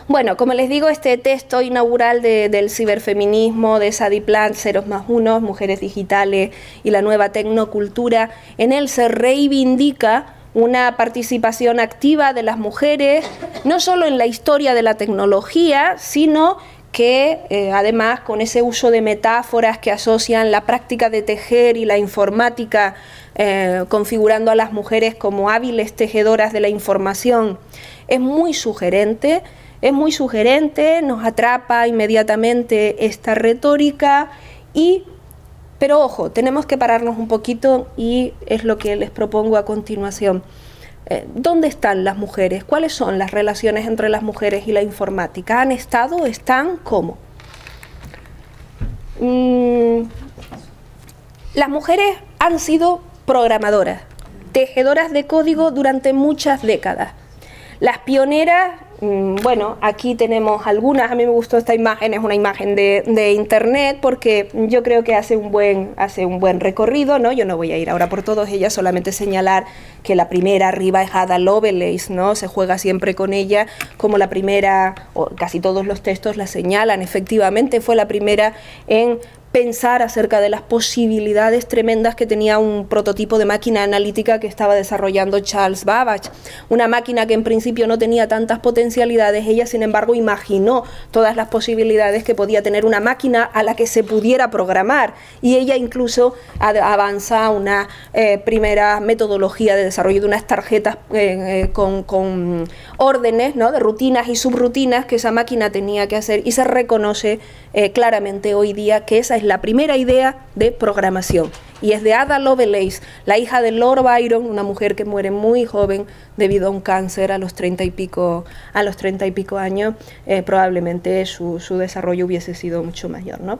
Bueno, como les digo, este texto inaugural del ciberfeminismo de Sadie Plant, 0+1, Mujeres Digitales y la Nueva Tecnocultura, en él se reivindica una participación activa de las mujeres, no solo en la historia de la tecnología, sino que además con ese uso de metáforas que asocian la práctica de tejer y la informática, configurando a las mujeres como hábiles tejedoras de la información, es muy sugerente, nos atrapa inmediatamente esta retórica, pero ojo, tenemos que pararnos un poquito y es lo que les propongo a continuación. ¿Dónde están las mujeres? ¿Cuáles son las relaciones entre las mujeres y la informática? ¿Han estado? ¿Están? ¿Cómo? Las mujeres han sido programadoras, tejedoras de código durante muchas décadas. Las pioneras, bueno, aquí tenemos algunas. A mí me gustó esta imagen, es una imagen de internet porque yo creo que hace un buen recorrido, ¿no? Yo no voy a ir ahora por todas ellas, solamente señalar que la primera arriba es Ada Lovelace, ¿no? Se juega siempre con ella como la primera, o casi todos los textos la señalan, efectivamente fue la primera en pensar acerca de las posibilidades tremendas que tenía un prototipo de máquina analítica que estaba desarrollando Charles Babbage. Una máquina que en principio no tenía tantas potencialidades, ella sin embargo imaginó todas las posibilidades que podía tener una máquina a la que se pudiera programar, y ella incluso avanza una primera metodología de desarrollo de unas tarjetas con órdenes, ¿no?, de rutinas y subrutinas que esa máquina tenía que hacer, y se reconoce claramente hoy día que esa es la primera idea de programación, y es de Ada Lovelace, la hija de Lord Byron, una mujer que muere muy joven debido a un cáncer a los 30 y pico años. Probablemente su desarrollo hubiese sido mucho mayor, ¿no?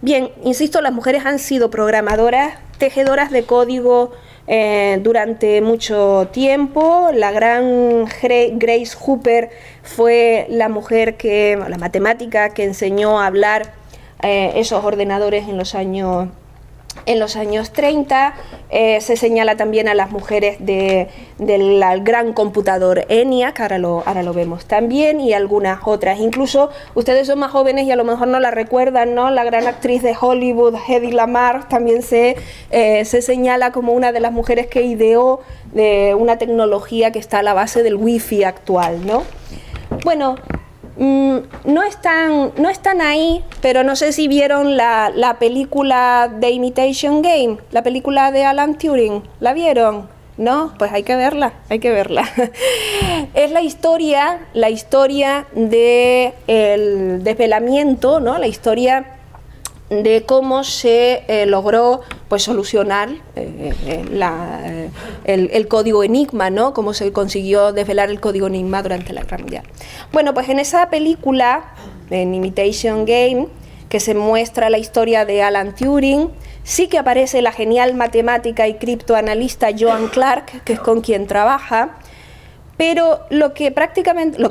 Bien, insisto, las mujeres han sido programadoras, tejedoras de código durante mucho tiempo. La gran Grace Hopper fue la matemática que enseñó a hablar esos ordenadores en los años 30. Se señala también a las mujeres del gran computador ENIAC, ahora lo vemos también, y algunas otras. Incluso ustedes son más jóvenes y a lo mejor no la recuerdan, ¿no? La gran actriz de Hollywood, Hedy Lamarr, también se señala como una de las mujeres que ideó de una tecnología que está a la base del Wi-Fi actual, ¿no? Bueno, no están ahí, pero no sé si vieron la película The Imitation Game, la película de Alan Turing. ¿La vieron? ¿No? Pues hay que verla. Es la historia del desvelamiento, ¿no? La historia de cómo se logró pues solucionar el código Enigma, ¿no? Cómo se consiguió desvelar el código Enigma durante la Guerra Mundial. Bueno, pues en esa película, en Imitation Game, que se muestra la historia de Alan Turing, sí que aparece la genial matemática y criptoanalista Joan Clark, que es con quien trabaja. Pero lo que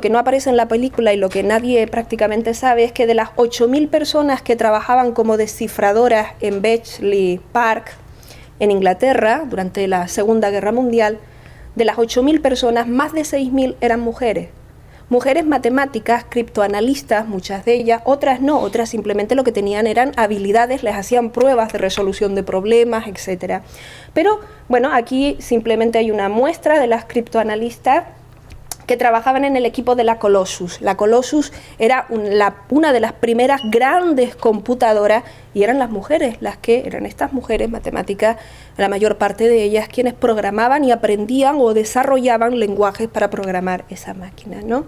no aparece en la película y lo que nadie prácticamente sabe es que de las 8.000 personas que trabajaban como descifradoras en Bletchley Park, en Inglaterra, durante la Segunda Guerra Mundial, de las 8.000 personas, más de 6.000 eran mujeres. Mujeres matemáticas, criptoanalistas, muchas de ellas, otras no, otras simplemente lo que tenían eran habilidades, les hacían pruebas de resolución de problemas, etc. Pero bueno, aquí simplemente hay una muestra de las criptoanalistas que trabajaban en el equipo de la Colossus. La Colossus era una de las primeras grandes computadoras y eran las mujeres, eran estas mujeres matemáticas, la mayor parte de ellas, quienes programaban y aprendían o desarrollaban lenguajes para programar esa máquina, ¿no?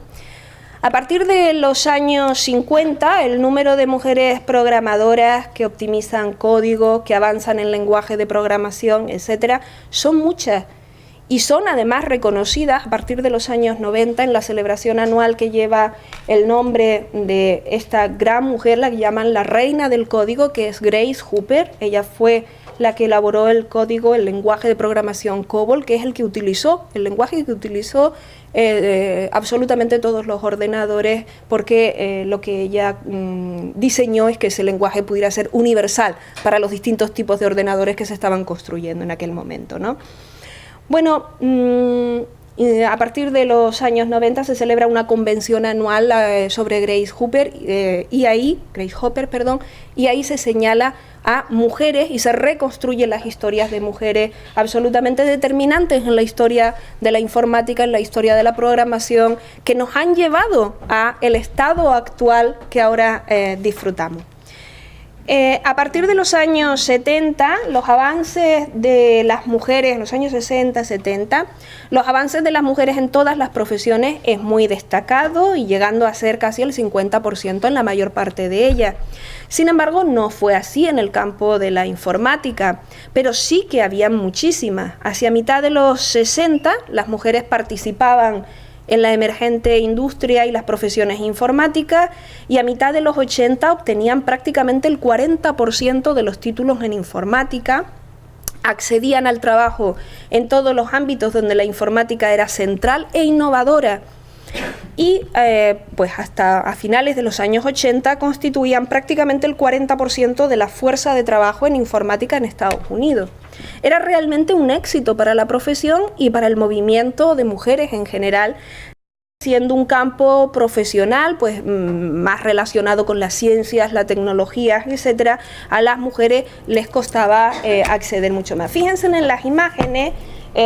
A partir de los años 50, el número de mujeres programadoras que optimizan código, que avanzan en lenguaje de programación, etcétera, son muchas. Y son además reconocidas a partir de los años 90 en la celebración anual que lleva el nombre de esta gran mujer, la que llaman la reina del código, que es Grace Hopper. Ella fue la que elaboró el código, el lenguaje de programación COBOL, que es el lenguaje que utilizó absolutamente todos los ordenadores, porque lo que ella diseñó es que ese lenguaje pudiera ser universal para los distintos tipos de ordenadores que se estaban construyendo en aquel momento, ¿no? Bueno, a partir de los años 90 se celebra una convención anual sobre Grace Hopper, y ahí se señala a mujeres y se reconstruyen las historias de mujeres absolutamente determinantes en la historia de la informática, en la historia de la programación, que nos han llevado a el estado actual que ahora disfrutamos. A partir de los años 70, los avances de las mujeres, en los años 60, 70, los avances de las mujeres en todas las profesiones es muy destacado y llegando a ser casi el 50% en la mayor parte de ellas. Sin embargo, no fue así en el campo de la informática, pero sí que había muchísimas. Hacia mitad de los 60, las mujeres participaban en la emergente industria y las profesiones informáticas, y a mitad de los 80 obtenían prácticamente el 40% de los títulos en informática, accedían al trabajo en todos los ámbitos donde la informática era central e innovadora, y pues hasta a finales de los años 80 constituían prácticamente el 40% de la fuerza de trabajo en informática en Estados Unidos. Era realmente un éxito para la profesión y para el movimiento de mujeres en general, siendo un campo profesional pues más relacionado con las ciencias, la tecnología, etcétera. A las mujeres les costaba acceder mucho más. Fíjense en las imágenes.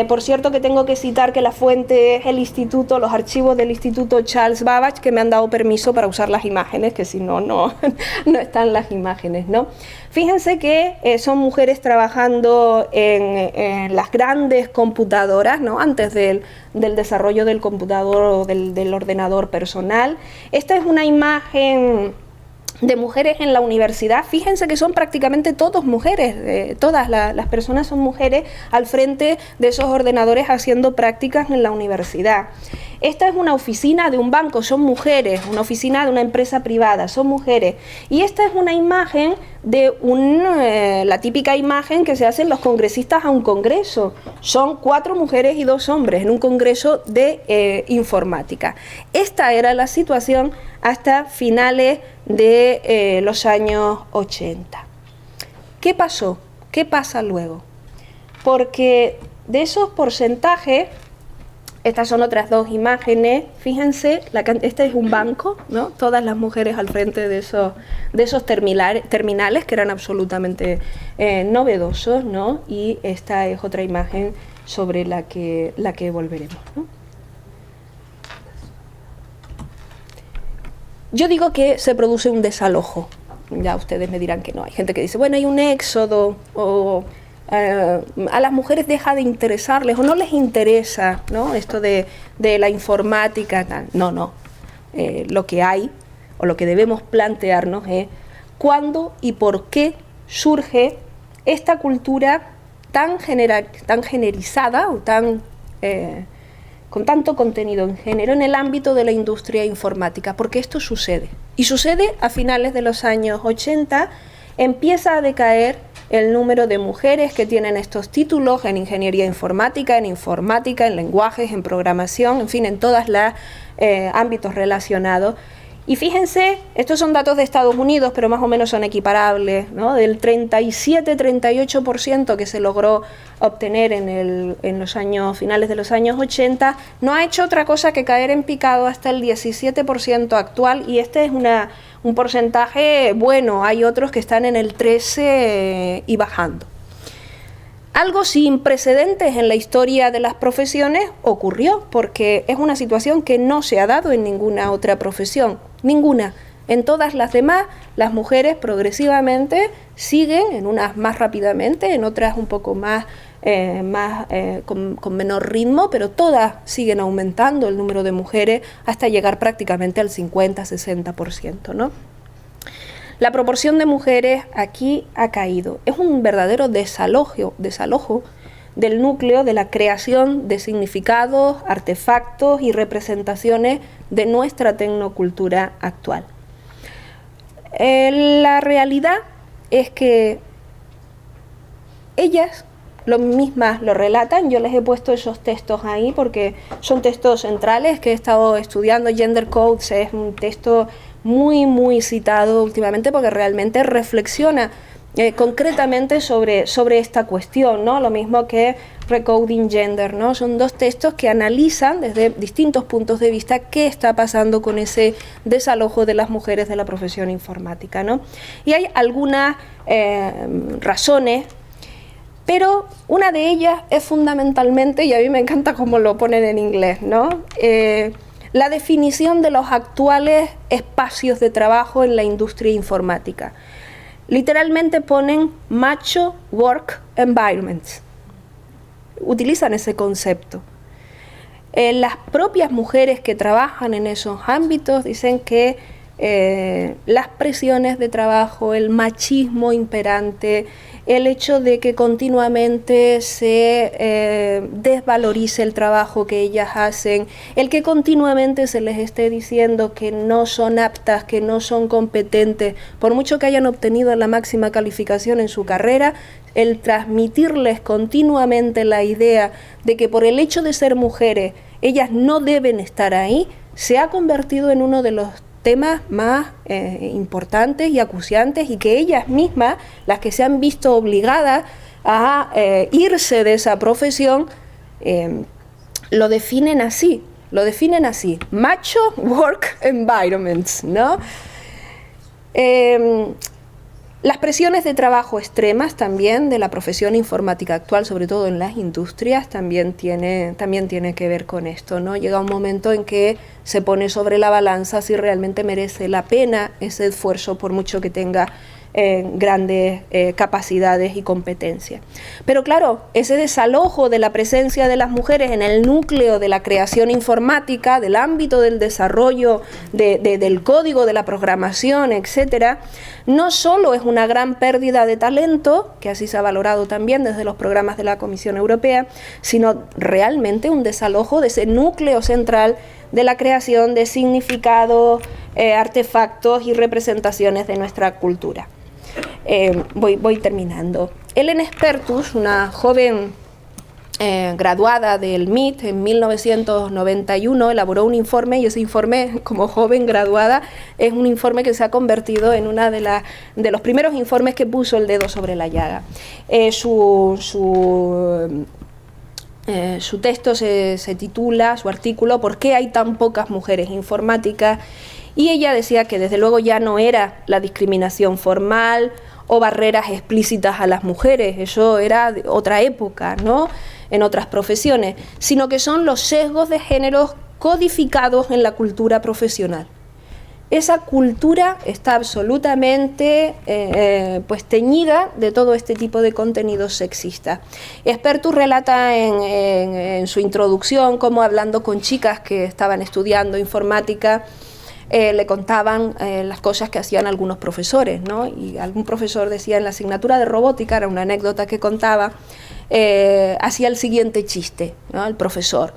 Por cierto, que tengo que citar que la fuente es el instituto, los archivos del Instituto Charles Babbage, que me han dado permiso para usar las imágenes, que si no, no están las imágenes, ¿no? Fíjense que son mujeres trabajando en las grandes computadoras, ¿no? Antes del desarrollo del computador o del ordenador personal. Esta es una imagen de mujeres en la universidad. Fíjense que son prácticamente todas mujeres, todas las personas son mujeres al frente de esos ordenadores haciendo prácticas en la universidad. Esta es una oficina de un banco, son mujeres, una oficina de una empresa privada, son mujeres. Y esta es una imagen de la típica imagen que se hacen los congresistas a un congreso. Son 4 mujeres y 2 hombres en un congreso de informática. Esta era la situación hasta finales de los años 80. ¿Qué pasó? ¿Qué pasa luego? Porque de esos porcentajes, estas son otras 2 imágenes, fíjense, este es un banco, ¿no? Todas las mujeres al frente de esos terminales que eran absolutamente novedosos, ¿no? Y esta es otra imagen sobre la que volveremos, ¿no? Yo digo que se produce un desalojo, ya ustedes me dirán que no, hay gente que dice, bueno, hay un éxodo, o a las mujeres deja de interesarles, o no les interesa, ¿no? Esto de la informática, tal. No, lo que hay, o lo que debemos plantearnos es cuándo y por qué surge esta cultura tan generalizada, o con tanto contenido en género en el ámbito de la industria informática, porque esto sucede. Y sucede a finales de los años 80, empieza a decaer el número de mujeres que tienen estos títulos en ingeniería informática, en lenguajes, en programación, en fin, en todos los ámbitos relacionados. Y fíjense, estos son datos de Estados Unidos, pero más o menos son equiparables, ¿no? Del 37-38% que se logró obtener en los finales de los años 80, no ha hecho otra cosa que caer en picado hasta el 17% actual, y este es un porcentaje bueno. Hay otros que están en el 13% y bajando. Algo sin precedentes en la historia de las profesiones ocurrió, porque es una situación que no se ha dado en ninguna otra profesión, ninguna. En todas las demás, las mujeres progresivamente siguen, en unas más rápidamente, en otras un poco más, con menor ritmo, pero todas siguen aumentando el número de mujeres hasta llegar prácticamente al 50-60%, ¿no? La proporción de mujeres aquí ha caído. Es un verdadero desalojo del núcleo de la creación de significados, artefactos y representaciones de nuestra tecnocultura actual. La realidad es que ellas mismas lo relatan. Yo les he puesto esos textos ahí porque son textos centrales que he estado estudiando. Gender Codes es un texto muy citado últimamente porque realmente reflexiona concretamente sobre esta cuestión, ¿no? Lo mismo que Recoding Gender, ¿no? Son dos textos que analizan desde distintos puntos de vista qué está pasando con ese desalojo de las mujeres de la profesión informática, ¿no? Y hay algunas razones, pero una de ellas es fundamentalmente, y a mí me encanta cómo lo ponen en inglés, ¿no? La definición de los actuales espacios de trabajo en la industria informática. Literalmente ponen macho work environments. Utilizan ese concepto. Las propias mujeres que trabajan en esos ámbitos dicen que las presiones de trabajo, el machismo imperante, el hecho de que continuamente se desvalorice el trabajo que ellas hacen, el que continuamente se les esté diciendo que no son aptas, que no son competentes, por mucho que hayan obtenido la máxima calificación en su carrera, el transmitirles continuamente la idea de que por el hecho de ser mujeres ellas no deben estar ahí, se ha convertido en uno de los temas más importantes y acuciantes, y que ellas mismas, las que se han visto obligadas a irse de esa profesión, lo definen así, macho work environments, ¿no? Las presiones de trabajo extremas también de la profesión informática actual, sobre todo en las industrias, también tiene que ver con esto, ¿no? Llega un momento en que se pone sobre la balanza si realmente merece la pena ese esfuerzo, por mucho que tenga grandes capacidades y competencias. Pero claro, ese desalojo de la presencia de las mujeres en el núcleo de la creación informática, del ámbito del desarrollo del código, de la programación, etcétera, no solo es una gran pérdida de talento, que así se ha valorado también desde los programas de la Comisión Europea, sino realmente un desalojo de ese núcleo central de la creación de significados, artefactos y representaciones de nuestra cultura. Voy terminando. Ellen Spertus, una joven graduada del MIT en 1991, elaboró un informe, y ese informe, como joven graduada, es un informe que se ha convertido en una de los primeros informes que puso el dedo sobre la llaga. Su texto se titula, su artículo, ¿por qué hay tan pocas mujeres informáticas? Y ella decía que desde luego ya no era la discriminación formal o barreras explícitas a las mujeres, eso era de otra época, ¿no?, en otras profesiones, sino que son los sesgos de género codificados en la cultura profesional. Esa cultura está absolutamente pues teñida de todo este tipo de contenidos sexistas. Spertus relata en su introducción cómo, hablando con chicas que estaban estudiando informática, le contaban las cosas que hacían algunos profesores, ¿no? Y algún profesor decía en la asignatura de robótica, era una anécdota que contaba, hacía el siguiente chiste, ¿no? El profesor: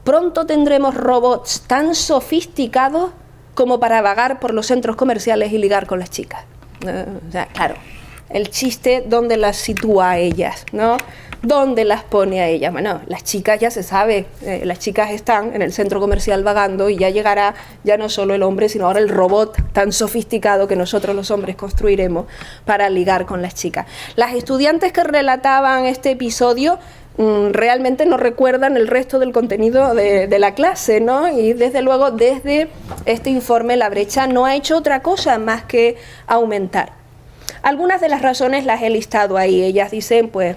pronto tendremos robots tan sofisticados como para vagar por los centros comerciales y ligar con las chicas. O sea, claro, el chiste, ¿dónde las sitúa a ellas, ¿no? ¿Dónde las pone a ellas? Bueno, las chicas ya se sabe, las chicas están en el centro comercial vagando y ya llegará ya no solo el hombre, sino ahora el robot tan sofisticado que nosotros los hombres construiremos para ligar con las chicas. Las estudiantes que relataban este episodio realmente no recuerdan el resto del contenido de la clase, ¿no? Y desde luego, desde este informe, la brecha no ha hecho otra cosa más que aumentar. Algunas de las razones las he listado ahí. Ellas dicen, pues,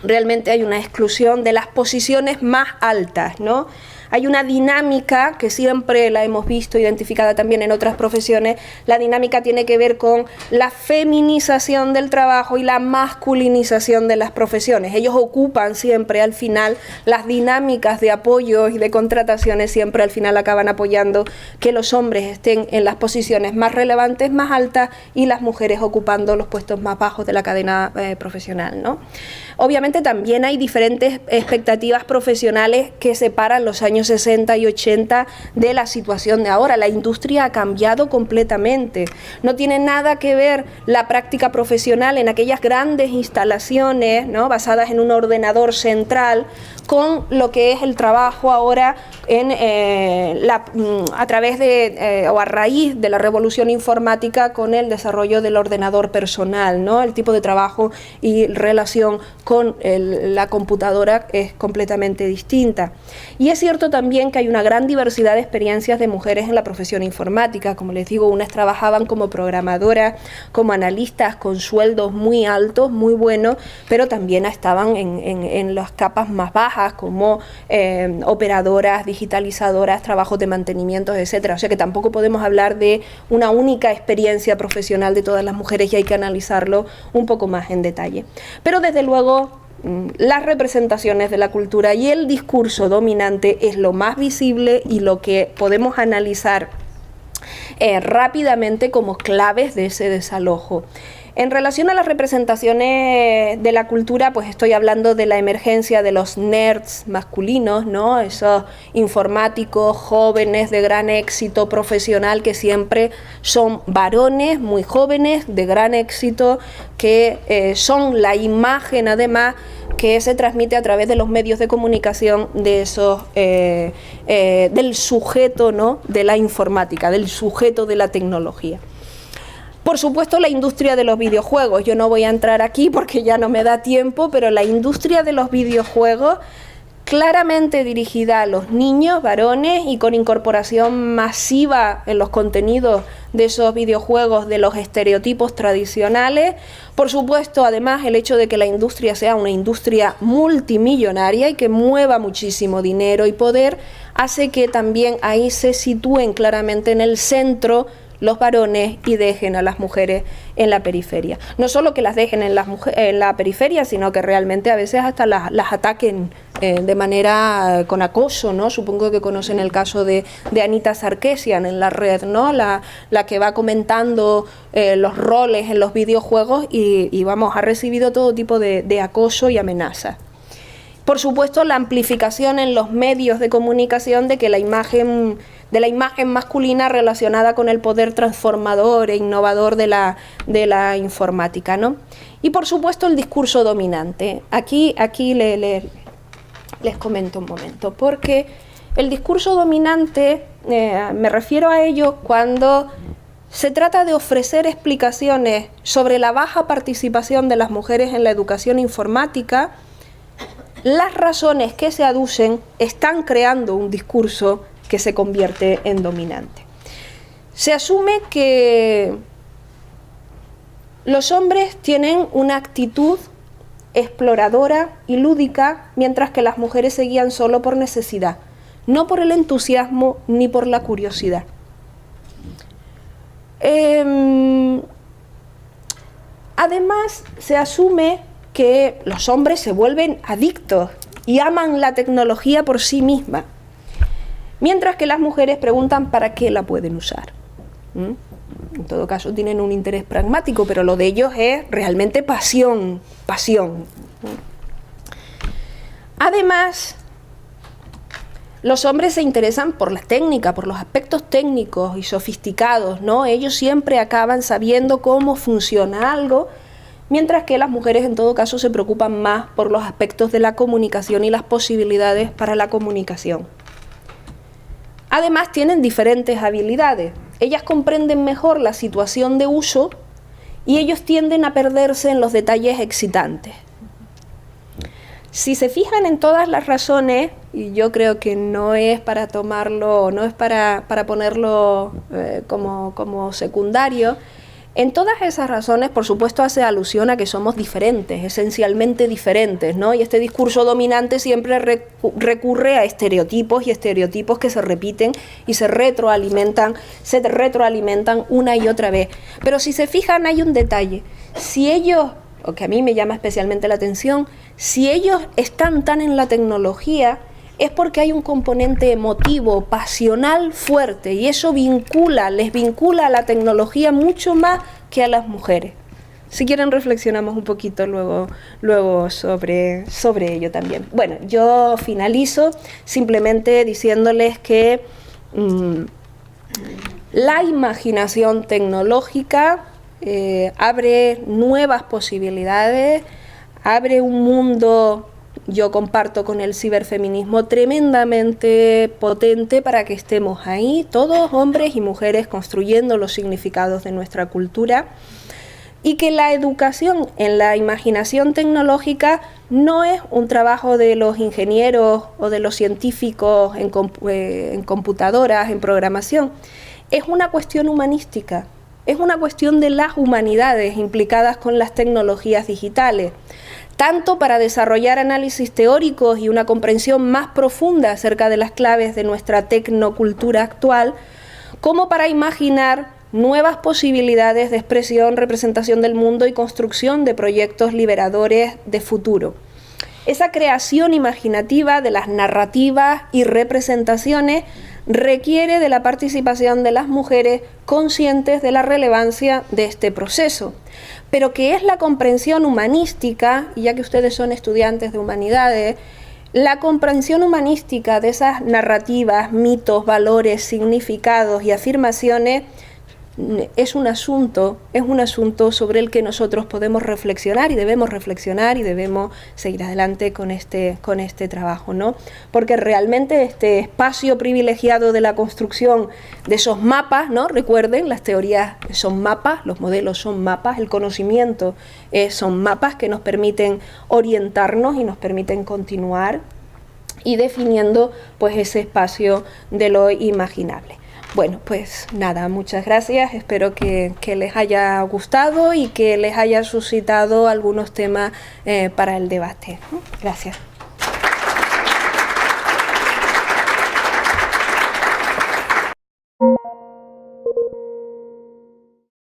realmente hay una exclusión de las posiciones más altas, ¿no? Hay una dinámica que siempre la hemos visto identificada también en otras profesiones. La dinámica tiene que ver con la feminización del trabajo y la masculinización de las profesiones. Ellos ocupan siempre al final las dinámicas de apoyo y de contrataciones, siempre al final acaban apoyando que los hombres estén en las posiciones más relevantes, más altas, y las mujeres ocupando los puestos más bajos de la cadena profesional, ¿no? Obviamente también hay diferentes expectativas profesionales que separan los años 60 y 80 de la situación de ahora. La industria ha cambiado completamente. No tiene nada que ver la práctica profesional en aquellas grandes instalaciones, ¿no?, basadas en un ordenador central, con lo que es el trabajo ahora a través de o a raíz de la revolución informática, con el desarrollo del ordenador personal, ¿no? El tipo de trabajo y relación con la computadora es completamente distinta. Y es cierto también que hay una gran diversidad de experiencias de mujeres en la profesión informática. Como les digo, unas trabajaban como programadoras, como analistas, con sueldos muy altos, muy buenos, pero también estaban en las capas más bajas, como operadoras, digitalizadoras, trabajos de mantenimiento, etcétera. O sea que tampoco podemos hablar de una única experiencia profesional de todas las mujeres, y hay que analizarlo un poco más en detalle. Pero desde luego las representaciones de la cultura y el discurso dominante es lo más visible y lo que podemos analizar rápidamente como claves de ese desalojo. En relación a las representaciones de la cultura, pues estoy hablando de la emergencia de los nerds masculinos, ¿no? Esos informáticos jóvenes de gran éxito profesional, que siempre son varones muy jóvenes de gran éxito, que son la imagen además que se transmite a través de los medios de comunicación de esos, del sujeto, ¿no?, de la informática, del sujeto de la tecnología. Por supuesto, la industria de los videojuegos. Yo no voy a entrar aquí porque ya no me da tiempo, pero la industria de los videojuegos, claramente dirigida a los niños, varones, y con incorporación masiva en los contenidos de esos videojuegos de los estereotipos tradicionales. Por supuesto, además, el hecho de que la industria sea una industria multimillonaria y que mueva muchísimo dinero y poder, hace que también ahí se sitúen claramente en el centro los varones y dejen a las mujeres en la periferia. No solo que las dejen en la periferia, sino que realmente a veces hasta las ataquen de manera con acoso, ¿no? Supongo que conocen el caso de Anita Sarkeesian en la red, ¿no? La que va comentando los roles en los videojuegos y vamos, ha recibido todo tipo de acoso y amenazas. Por supuesto, la amplificación en los medios de comunicación de la imagen masculina relacionada con el poder transformador e innovador de la informática, ¿no? Y por supuesto el discurso dominante. Aquí les comento un momento, porque el discurso dominante, me refiero a ello cuando se trata de ofrecer explicaciones sobre la baja participación de las mujeres en la educación informática. Las razones que se aducen están creando un discurso que se convierte en dominante. Se asume que los hombres tienen una actitud exploradora y lúdica, mientras que las mujeres se guían solo por necesidad, no por el entusiasmo ni por la curiosidad. Además, se asume que los hombres se vuelven adictos y aman la tecnología por sí misma, mientras que las mujeres preguntan para qué la pueden usar. En todo caso tienen un interés pragmático, pero lo de ellos es realmente pasión. Además, los hombres se interesan por la técnica, por los aspectos técnicos y sofisticados, ¿no? Ellos siempre acaban sabiendo cómo funciona algo, mientras que las mujeres en todo caso se preocupan más por los aspectos de la comunicación y las posibilidades para la comunicación. Además, tienen diferentes habilidades. Ellas comprenden mejor la situación de uso y ellos tienden a perderse en los detalles excitantes. Si se fijan en todas las razones, y yo creo que no es para tomarlo, no es para ponerlo como secundario, En todas esas razones, por supuesto, hace alusión a que somos diferentes, esencialmente diferentes, ¿no? Y este discurso dominante siempre recurre a estereotipos y estereotipos que se repiten y se retroalimentan una y otra vez. Pero si se fijan, hay un detalle. Si ellos, o que a mí me llama especialmente la atención, si ellos están tan en la tecnología, es porque hay un componente emotivo, pasional fuerte, y eso les vincula a la tecnología mucho más que a las mujeres. Si quieren reflexionamos un poquito luego sobre ello también. Bueno, yo finalizo simplemente diciéndoles que la imaginación tecnológica abre nuevas posibilidades, abre un mundo, yo comparto con el ciberfeminismo, tremendamente potente para que estemos ahí, todos hombres y mujeres, construyendo los significados de nuestra cultura, y que la educación en la imaginación tecnológica no es un trabajo de los ingenieros o de los científicos en computadoras, en programación, es una cuestión humanística, es una cuestión de las humanidades implicadas con las tecnologías digitales, tanto para desarrollar análisis teóricos y una comprensión más profunda acerca de las claves de nuestra tecnocultura actual, como para imaginar nuevas posibilidades de expresión, representación del mundo y construcción de proyectos liberadores de futuro. Esa creación imaginativa de las narrativas y representaciones requiere de la participación de las mujeres conscientes de la relevancia de este proceso, pero que es la comprensión humanística, y ya que ustedes son estudiantes de humanidades, la comprensión humanística de esas narrativas, mitos, valores, significados y afirmaciones es un asunto sobre el que nosotros podemos reflexionar y debemos seguir adelante con este trabajo, ¿no? Porque realmente este espacio privilegiado de la construcción de esos mapas, ¿no? Recuerden, las teorías son mapas, los modelos son mapas, el conocimiento son mapas que nos permiten orientarnos y nos permiten continuar y definiendo pues ese espacio de lo imaginable. Bueno, pues nada, muchas gracias, espero que les haya gustado y que les haya suscitado algunos temas para el debate. Gracias.